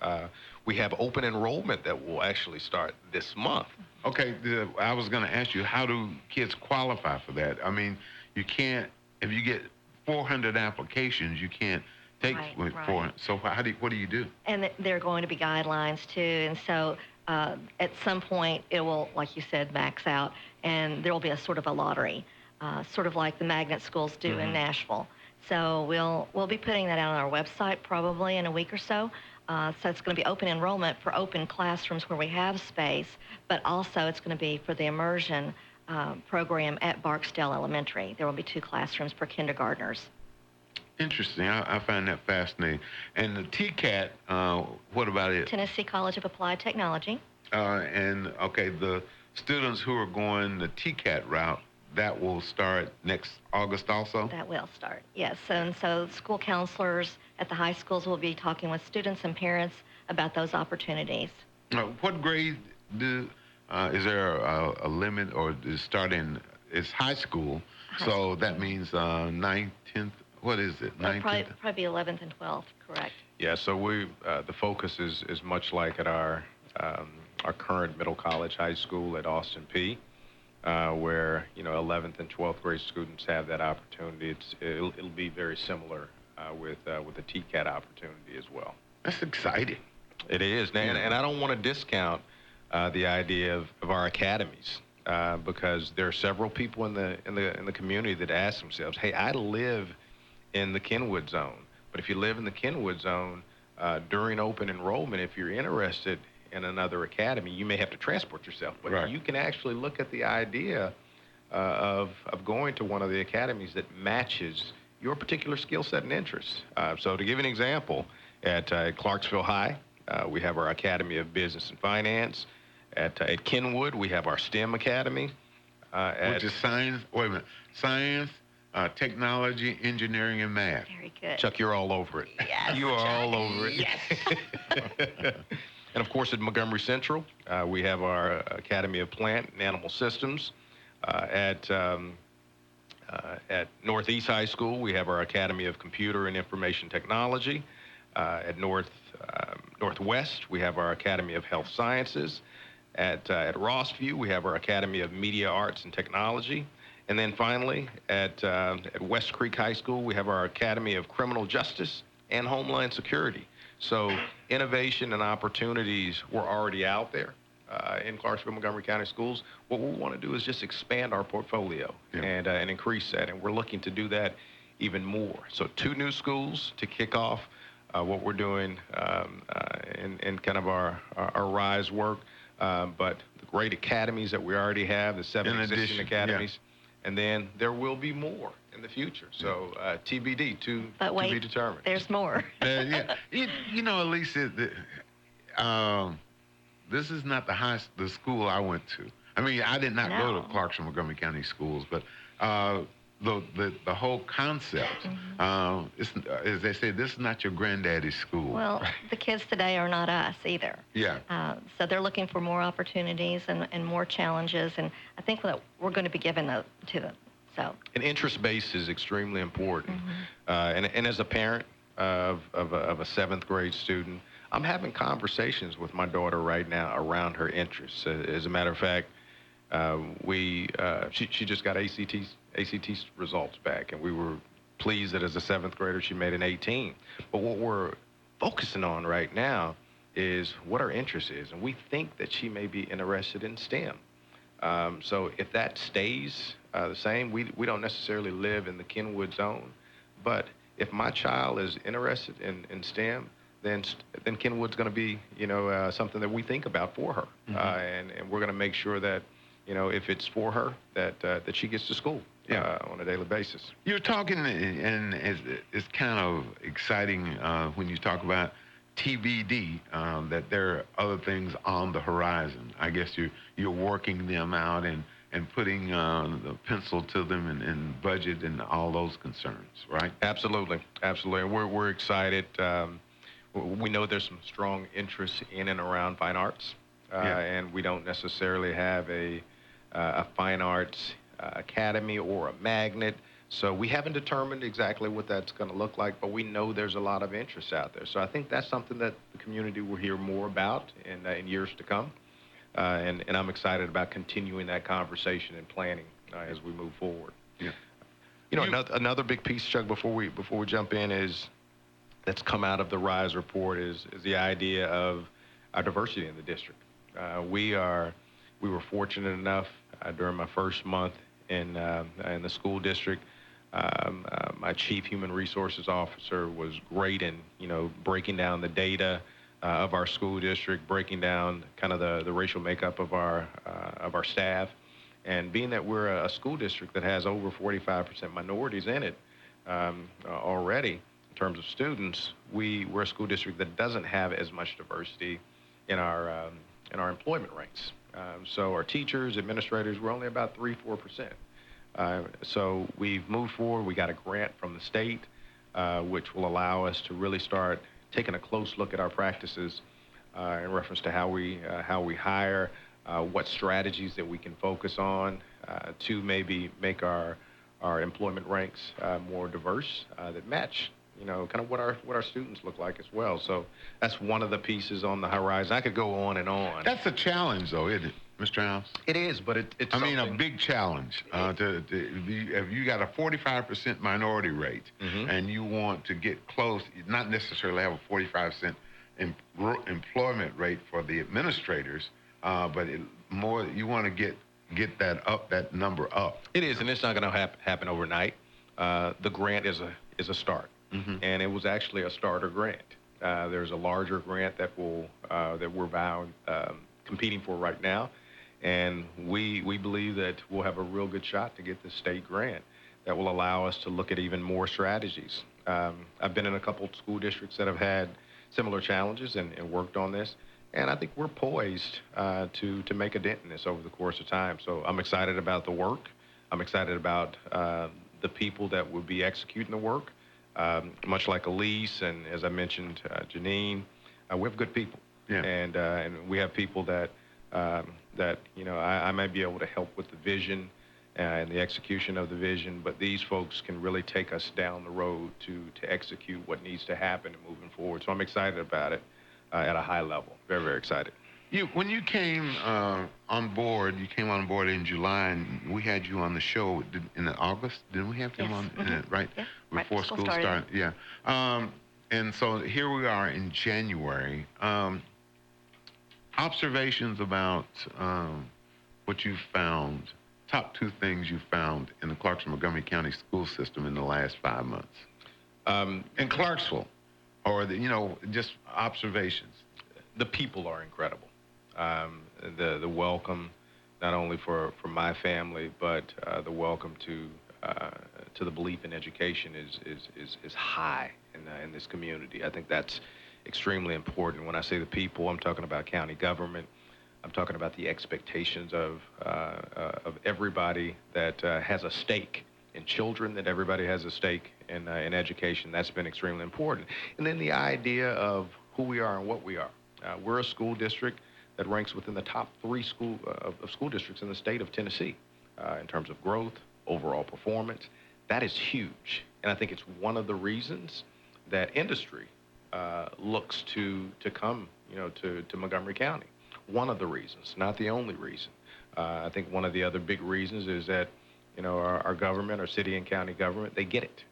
We have open enrollment that will actually start this month. Okay, I was going to ask you, how do kids qualify for that? I mean, you can't, if you get 400 applications, you can't take Right. 400. So what do you do? And there are going to be guidelines too. And so at some point it will, like you said, max out, and there will be a sort of a lottery, sort of like the magnet schools do in Nashville. So we'll be putting that out on our website probably in a week or so. So it's going to be open enrollment for open classrooms where we have space, but also it's going to be for the immersion program at Barksdale Elementary. There will be 2 classrooms for kindergartners. Interesting. I find that fascinating. And the TCAT, what about it? Tennessee College of Applied Technology. And okay, the students who are going the TCAT route, that will start next August also? That will start, yes. And so school counselors at the high schools will be talking with students and parents about those opportunities. What grade is there a limit, or is starting? It's high school, so that means 9th, 10th. What is it? 9th, Probably 11th and 12th, correct? Yeah. So the focus is much like at our current middle college high school at Austin P. Where 11th and 12th grade students have that opportunity. It'll be very similar with the TCAT opportunity as well. That's exciting. It is, and I don't want to discount the idea of our academies because there are several people in the community that ask themselves, "Hey, I live in the Kenwood zone, but if you live in the Kenwood zone during open enrollment, if you're interested in another academy, you may have to transport yourself, but you can actually look at the idea of going to one of the academies that matches your particular skill set and interests. So to give an example, at Clarksville High, we have our Academy of Business and Finance. At Kenwood, we have our STEM Academy. Which is science, wait a minute, science, technology, engineering, and math. Very good. Chuck, you're all over it. Yes, You are all over it. Yes. And of course, at Montgomery Central, we have our Academy of Plant and Animal Systems. At Northeast High School, we have our Academy of Computer and Information Technology. At Northwest, we have our Academy of Health Sciences. At Rossview, we have our Academy of Media Arts and Technology. And then finally, at West Creek High School, we have our Academy of Criminal Justice and Homeland Security. So innovation and opportunities were already out there in Clarksville, Montgomery County Schools. What we want to do is just expand our portfolio and increase that, and we're looking to do that even more. So 2 new schools to kick off what we're doing in kind of our RISE work, but the great academies that we already have, the 7 existing academies, and then there will be more in the future. So TBD, to be determined. There's more. Elise, this is not the school I went to. I mean, I did not go to Clarksville, Montgomery County schools, but the whole concept, as they say, this is not your granddaddy's school. Well, the kids today are not us either. Yeah. So they're looking for more opportunities and more challenges, and I think that we're going to be giving those to them. So. An interest base is extremely important. And as a parent of a 7th grade student, I'm having conversations with my daughter right now around her interests. As a matter of fact, she just got ACT results back, and we were pleased that as a 7th grader she made an 18. But what we're focusing on right now is what her interest is, and we think that she may be interested in STEM. So if that stays the same, we don't necessarily live in the Kenwood zone, but if my child is interested in STEM, then Kenwood's going to be, something that we think about for her. And we're going to make sure that, if it's for her, that she gets to school on a daily basis. You're talking, and it's kind of exciting when you talk about TBD, that there are other things on the horizon. I guess you're working them out and putting the pencil to them and budget and all those concerns, right? Absolutely. And we're excited. We know there's some strong interest in and around fine arts, and we don't necessarily have a fine arts academy or a magnet. So we haven't determined exactly what that's going to look like, but we know there's a lot of interest out there. So I think that's something that the community will hear more about in years to come. And I'm excited about continuing that conversation and planning as we move forward. Another big piece, Chuck, before we jump in, that's come out of the RISE report is the idea of our diversity in the district. We were fortunate enough during my first month in the school district. My chief human resources officer was great in breaking down the data of our school district, breaking down kind of the racial makeup of our staff, and being that we're a school district that has over 45% minorities in it already in terms of students, we're a school district that doesn't have as much diversity in our employment rates. So our teachers, administrators, we're only about 3-4%. So we've moved forward. We got a grant from the state, which will allow us to really start taking a close look at our practices in reference to how we hire, what strategies that we can focus on to maybe make our employment ranks more diverse that match, kind of what our students look like as well. So that's one of the pieces on the horizon. I could go on and on. That's a challenge, though, isn't it, Mr. House? It is, but it's I mean, a big challenge. If you got a 45% minority rate and you want to get close, not necessarily have a 45% employment rate for the administrators, but you want to get that number up. It is, and it's not going to happen overnight. The grant is a start, and it was actually a starter grant. There's a larger grant that we're competing for right now. And we believe that we'll have a real good shot to get this state grant that will allow us to look at even more strategies. I've been in a couple of school districts that have had similar challenges and worked on this. And I think we're poised to make a dent in this over the course of time. So I'm excited about the work. I'm excited about the people that will be executing the work. Much like Elise and, as I mentioned, Janine, we have good people. Yeah. And we have people that I might be able to help with the vision and the execution of the vision, but these folks can really take us down the road to execute what needs to happen and moving forward. So I'm excited about it at a high level. Very, very excited. When you came on board, in July, and we had you on the show in August. Didn't we have him on? Right? Yeah. Before school started. Yeah. And so here we are in January. Observations about what you found, top 2 things you found in the Clarksville Montgomery County school system in the last 5 months. In Clarksville, or just observations. The people are incredible. The welcome, not only for my family, but the welcome to the belief in education is high in this community. I think that's extremely important. When I say the people, I'm talking about county government. I'm talking about the expectations of everybody that has a stake in children, that everybody has a stake in education. That's been extremely important. And then the idea of who we are and what we are. We're a school district that ranks within the top 3 school districts in the state of Tennessee in terms of growth, overall performance. That is huge. And I think it's one of the reasons that industry looks to come, to Montgomery County. One of the reasons, not the only reason. I think one of the other big reasons is that, our government, our city and county government, they get it.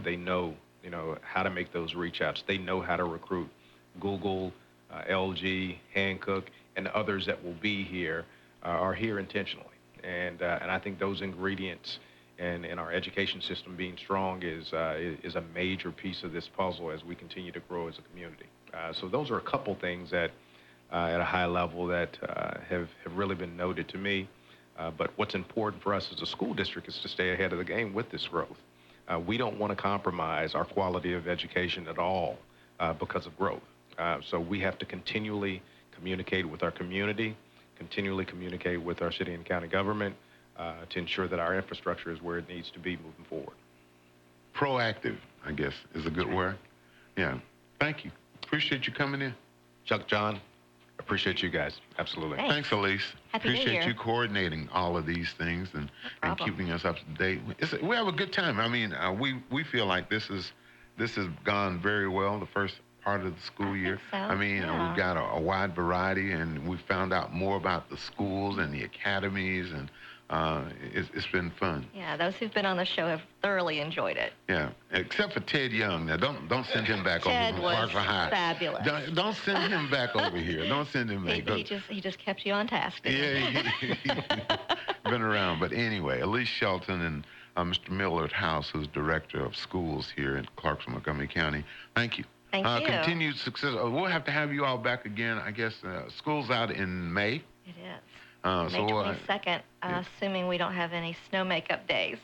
They know, how to make those reach outs. They know how to recruit. Google, LG, Hancock, and others that will be here are here intentionally. And I think those ingredients and our education system being strong is a major piece of this puzzle as we continue to grow as a community. So those are a couple things that at a high level that have really been noted to me. But what's important for us as a school district is to stay ahead of the game with this growth. We don't want to compromise our quality of education at all because of growth. So we have to continually communicate with our community, continually communicate with our city and county government to ensure that our infrastructure is where it needs to be moving forward. Proactive, I guess, is a good word. Yeah. Thank you. Appreciate you coming in. Chuck, John, appreciate you guys. Absolutely. Thanks, Elise. Happy New Appreciate Year. you coordinating all of these things and keeping us up to date. We have a good time. I mean, we feel like this has gone very well, the first part of the school year. So, I mean, we've got a wide variety, and we found out more about the schools and the academies, and it's been fun. Yeah, those who've been on the show have thoroughly enjoyed it. Yeah, except for Ted Young. Now, don't send him back over Ted from was Clarksville High. fabulous. Don't send him back over here. Don't send him back. He just kept you on task. Didn't he? Been around. But anyway, Elise Shelton and Mr. Millard House, who's director of schools here in Clarksville, Montgomery County. Thank you. Thank you. Continued success. We'll have to have you all back again. I guess school's out in May. It is. May May 22nd, assuming we don't have any snow makeup days.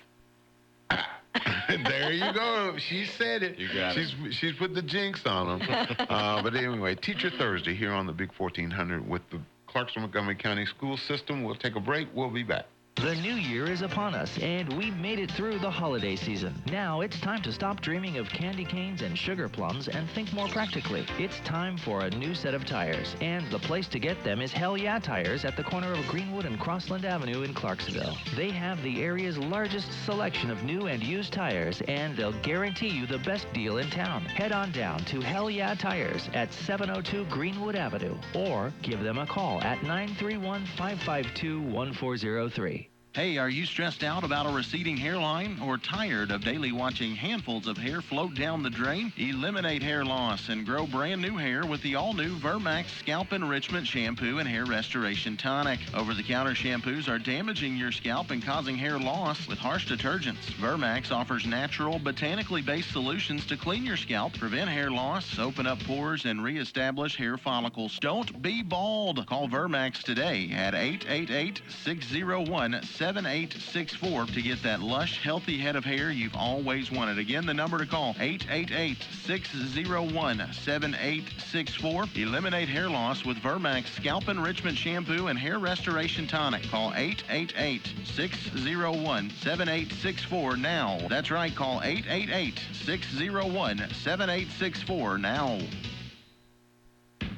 There you go. She said it. You got it. She's put the jinx on them. But anyway, Teacher Thursday here on the Big 1400 with the Clarksville Montgomery County School System. We'll take a break. We'll be back. The new year is upon us, and we've made it through the holiday season. Now it's time to stop dreaming of candy canes and sugar plums and think more practically. It's time for a new set of tires, and the place to get them is Hell Yeah Tires at the corner of Greenwood and Crossland Avenue in Clarksville. They have the area's largest selection of new and used tires, and they'll guarantee you the best deal in town. Head on down to Hell Yeah Tires at 702 Greenwood Avenue, or give them a call at 931-552-1403. Hey, are you stressed out about a receding hairline or tired of daily watching handfuls of hair float down the drain? Eliminate hair loss and grow brand new hair with the all-new Vermax Scalp Enrichment Shampoo and Hair Restoration Tonic. Over-the-counter shampoos are damaging your scalp and causing hair loss with harsh detergents. Vermax offers natural, botanically based solutions to clean your scalp, prevent hair loss, open up pores, and reestablish hair follicles. Don't be bald. Call Vermax today at 888-601-7864 to get that lush, healthy head of hair you've always wanted. Again, the number to call, 888-601-7864. Eliminate hair loss with Vermax Scalp Enrichment Shampoo and Hair Restoration Tonic. Call 888-601-7864 now. That's right, call 888-601-7864 now.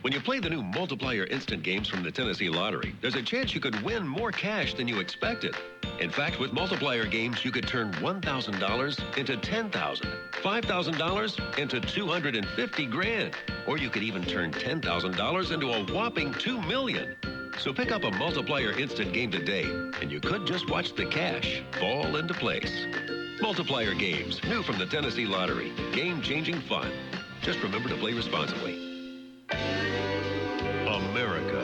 When you play the new multiplier instant games from the Tennessee Lottery, there's a chance you could win more cash than you expected. In fact, with multiplier games, you could turn $1,000 into $10,000, $5,000 into $250 grand, or you could even turn $10,000 into a whopping $2 million. So pick up a multiplier instant game today, and you could just watch the cash fall into place. Multiplier games, new from the Tennessee Lottery. Game-changing fun. Just remember to play responsibly. America,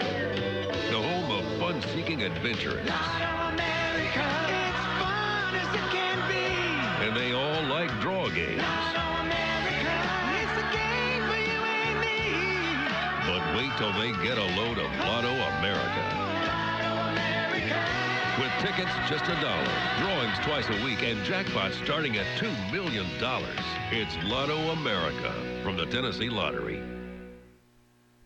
the home of fun-seeking adventurers. America, it's fun as it can be. And they all like draw games. America, it's a game for you and me. But wait till they get a load of Lotto America. With tickets just $1, drawings twice a week, and jackpots starting at $2 million. It's Lotto America from the Tennessee Lottery.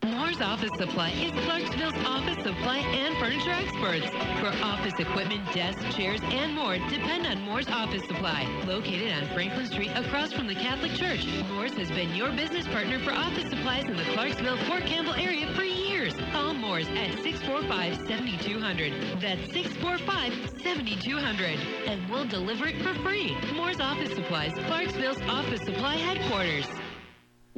Moore's Office Supply is Clarksville's office supply and furniture experts. For office equipment, desks, chairs, and more, depend on Moore's Office Supply. Located on Franklin Street across from the Catholic Church, Moore's has been your business partner for office supplies in the Clarksville-Fort Campbell area for years. Call Moore's at 645-7200. That's 645-7200. And we'll deliver it for free. Moore's Office Supplies, Clarksville's office supply headquarters.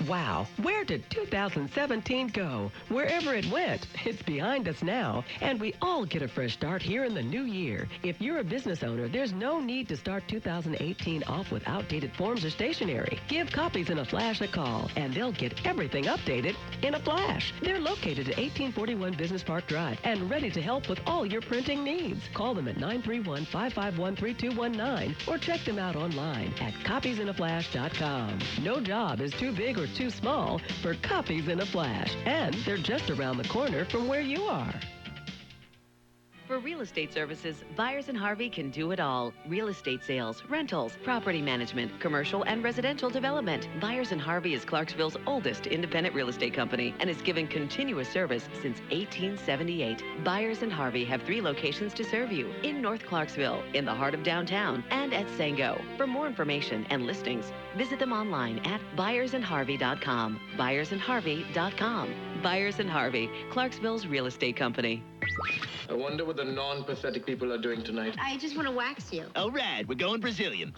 Wow, where did 2017 go? Wherever it went, it's behind us now, and we all get a fresh start here in the new year. If you're a business owner, there's no need to start 2018 off with outdated forms or stationery. Give Copies in a Flash a call, and they'll get everything updated in a flash. They're located at 1841 Business Park Drive and ready to help with all your printing needs. Call them at 931-551-3219 or check them out online at copiesinaflash.com. No job is too big or too small for Copies in a Flash, and they're just around the corner from where you are. For real estate services, Byers & Harvey can do it all. Real estate sales, rentals, property management, commercial and residential development. Byers & Harvey is Clarksville's oldest independent real estate company and has given continuous service since 1878. Byers & Harvey have 3 locations to serve you: in North Clarksville, in the heart of downtown, and at Sango. For more information and listings, visit them online at byersandharvey.com. byersandharvey.com. Byers & Harvey, Clarksville's real estate company. I wonder what the non-pathetic people are doing tonight. I just want to wax you. All right, we're going Brazilian.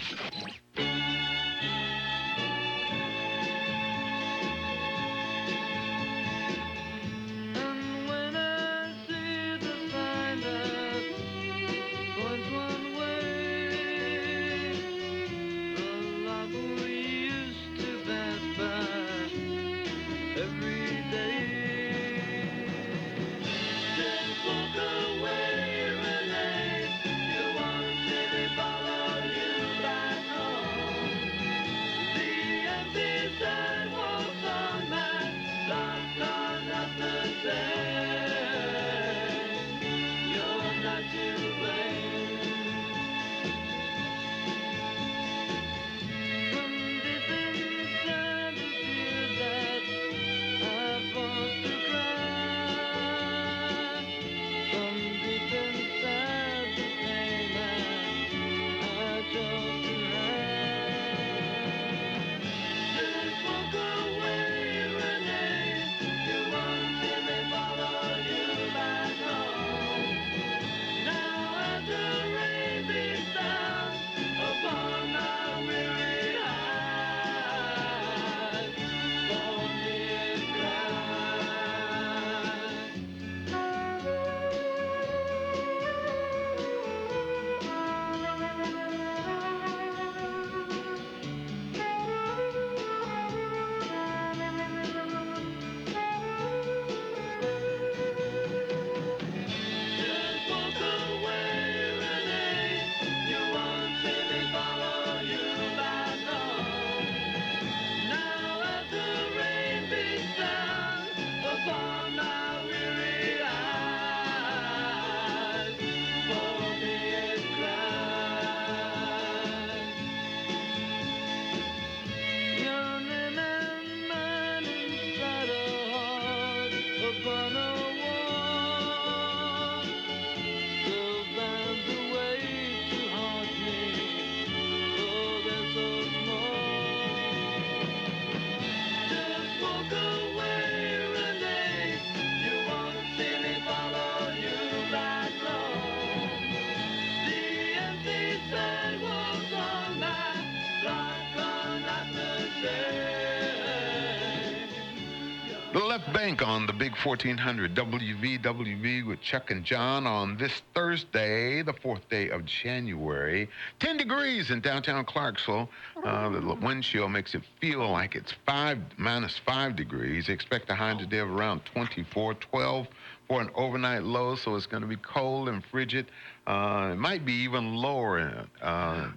The left bank on the big 1400 WVWV with Chuck and John on this Thursday, the 4th day of January. 10 degrees in downtown Clarksville. The wind chill makes it feel like it's -5 degrees. Expect a high today of around 24, 12 for an overnight low, so it's going to be cold and frigid. It might be even lower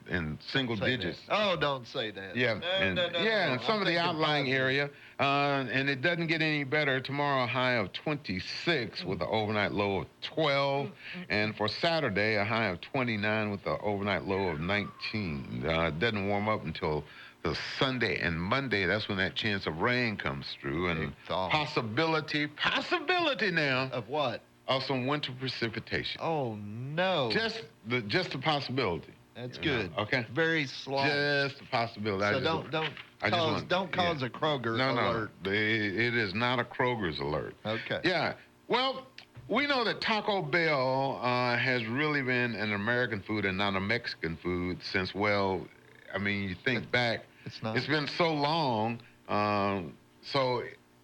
in single digits. Oh, don't say that. Yeah, in some of the outlying area. And it doesn't get any better. Tomorrow, a high of 26 with an overnight low of 12. And for Saturday, a high of 29 with an overnight low of 19. It doesn't warm up until the Sunday and Monday. That's when that chance of rain comes through. And possibility now. Of what? Of some winter precipitation. Oh, no. Just a possibility. That's good. Okay. Very slow. Just a possibility. So don't cause a Kroger alert. No. It is not a Kroger's alert. Okay. Yeah. Well, we know that Taco Bell has really been an American food and not a Mexican food since, well, I mean, you think back. It's not. It's been so long. So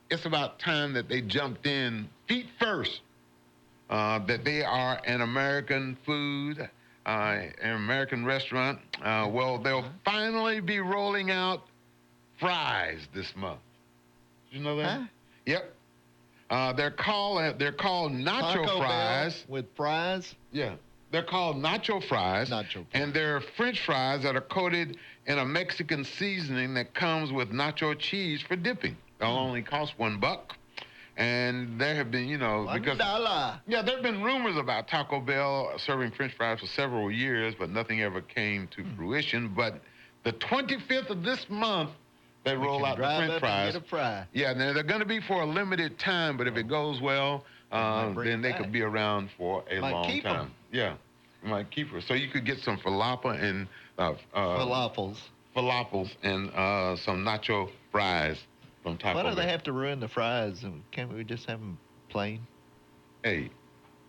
it's about time that they jumped in feet first, that they are an American food, an American restaurant. Well, they'll finally be rolling out fries this month. Did you know that? Huh? Yep. They're called nacho Taco fries. Bell with fries? Yeah. They're called nacho fries. And they're French fries that are coated in a Mexican seasoning that comes with nacho cheese for dipping. They'll only cost $1. And there have been, because $1. Yeah, there have been rumors about Taco Bell serving French fries for several years, but nothing ever came to fruition. But the 25th of this month, they roll out the French fries. Get a fry. Yeah, now they're going to be for a limited time, but if it goes well, then they could be around for a long time. Yeah, you might keep her. So you could get some falafel and falafels and some nacho fries from Taco Bell. Why do they have to ruin the fries? And can't we just have them plain? Hey,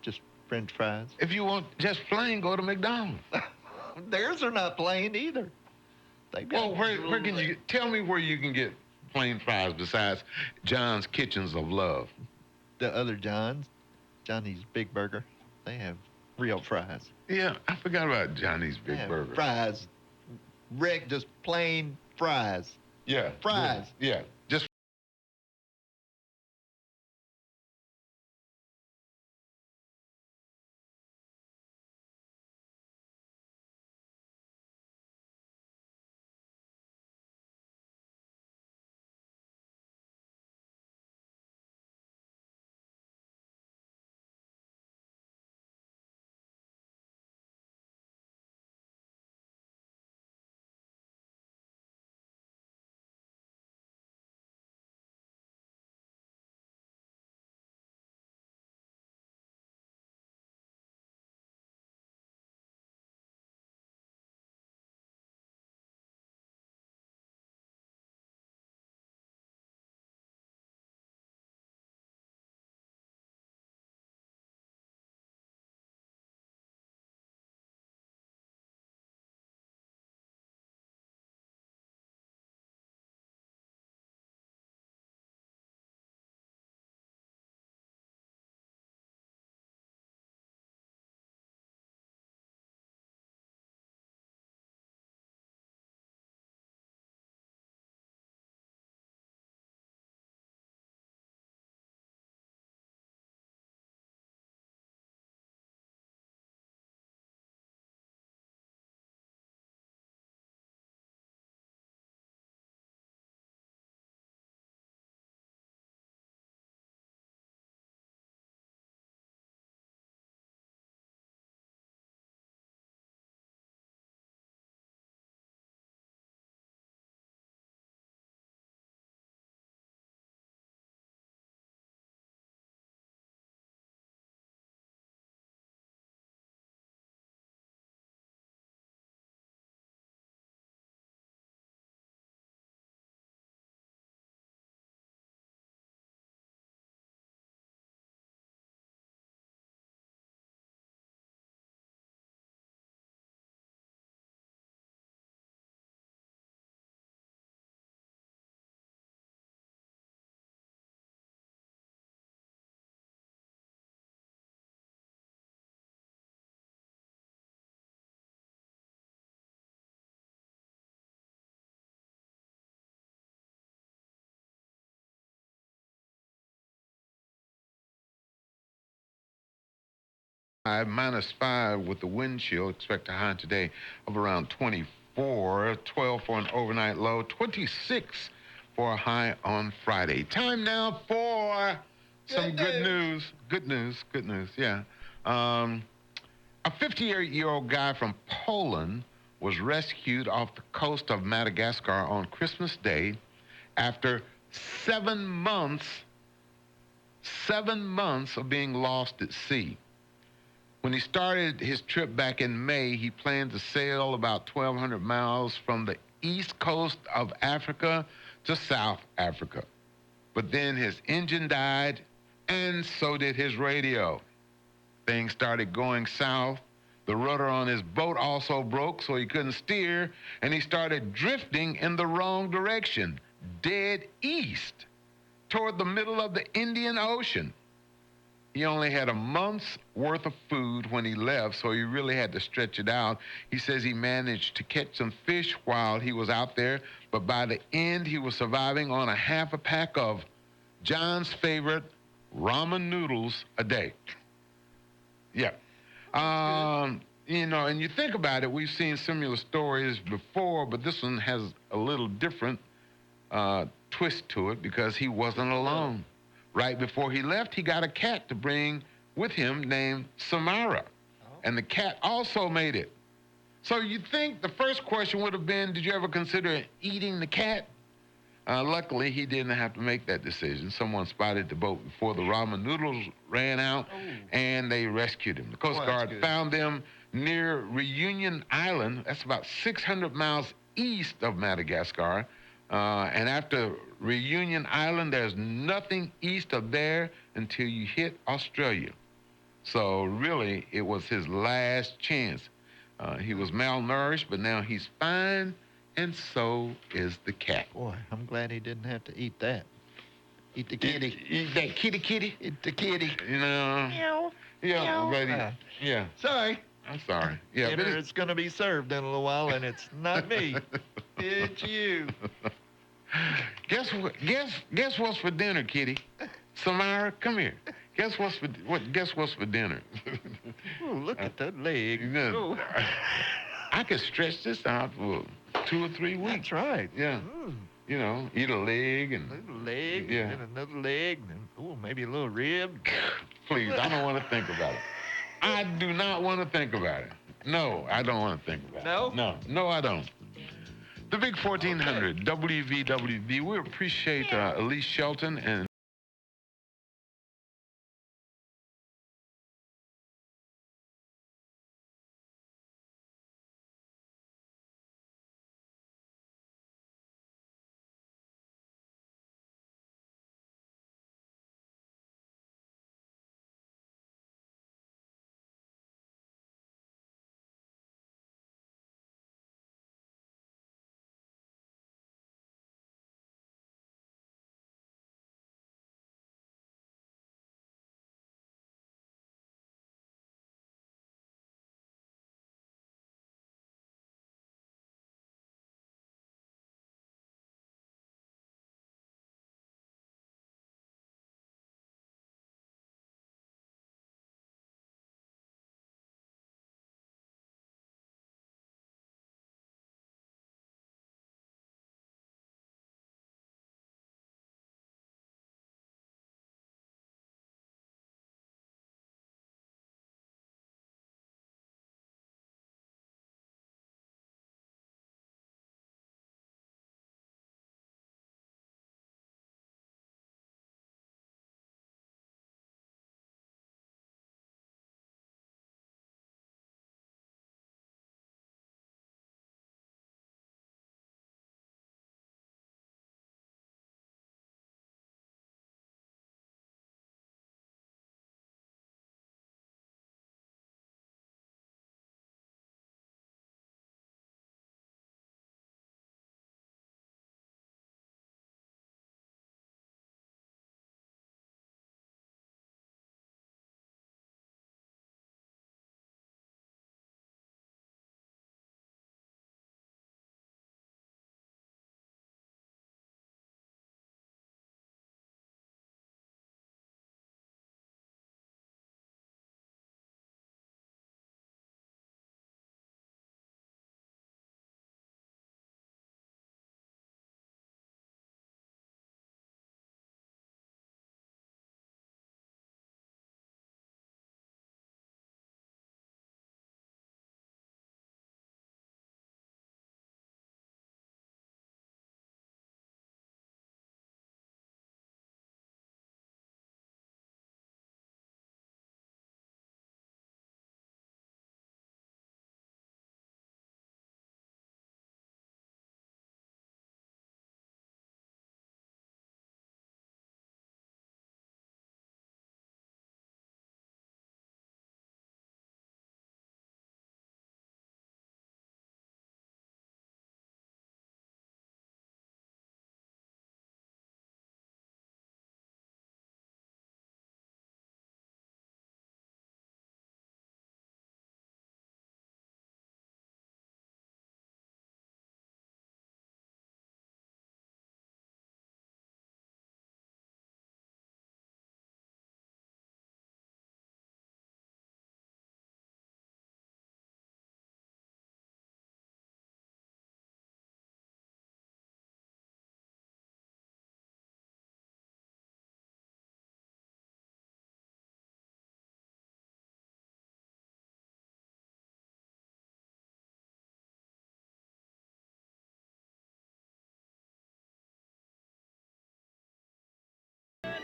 just French fries. If you want just plain, go to McDonald's. Theirs are not plain either. Well, where can you tell me where you can get plain fries besides John's Kitchens of Love? The other John's, Johnny's Big Burger, they have real fries. Yeah, I forgot about Johnny's Big Burger. Fries, just plain fries. Yeah, fries. Yeah, just. -5 with the wind chill. Expect a high today of around 24, 12 for an overnight low, 26 for a high on Friday. Time now for some good news. Good news, yeah. A 58-year-old guy from Poland was rescued off the coast of Madagascar on Christmas Day after 7 months of being lost at sea. When he started his trip back in May, he planned to sail about 1,200 miles from the east coast of Africa to South Africa. But then his engine died, and so did his radio. Things started going south. The rudder on his boat also broke, so he couldn't steer, and he started drifting in the wrong direction. dead east toward the middle of the Indian Ocean. He only had a month's worth of food when he left, so he really had to stretch it out. He says he managed to catch some fish while he was out there, but by the end, he was surviving on a half a pack of John's favorite ramen noodles a day. Yeah. You know, and you think about it, we've seen similar stories before, but this one has a little different twist to it because he wasn't alone. Right before he left, he got a cat to bring with him named Samara. And the cat also made it. So you'd think the first question would have been, did you ever consider eating the cat? Luckily, he didn't have to make that decision. Someone spotted the boat before the ramen noodles ran out, and they rescued him. The Coast Guard found them near Reunion Island. That's about 600 miles east of Madagascar. And after Reunion Island, there's nothing east of there until you hit Australia. So really, it was his last chance. He was malnourished, but now he's fine, and so is the cat. Boy, I'm glad he didn't have to eat that. Eat the kitty. Eat that kitty. Eat the kitty. You know. Meow. Yeah, Meow. yeah. Sorry. I'm sorry. Yeah, Dinner is going to be served in a little while, and it's not me. It's you. Guess what's for dinner, kitty? Samara, come here. Guess what's for dinner? Ooh, look at that leg. Ooh. I could stretch this out for 2 or 3 weeks. That's right. Yeah. You know, eat a leg and a little leg, yeah, and another leg, and maybe a little rib. Please, I don't want to think about it. I do not want to think about it. No, I don't want to think about it. No, I don't. The Big 1400, WVWB. We appreciate Elise Shelton and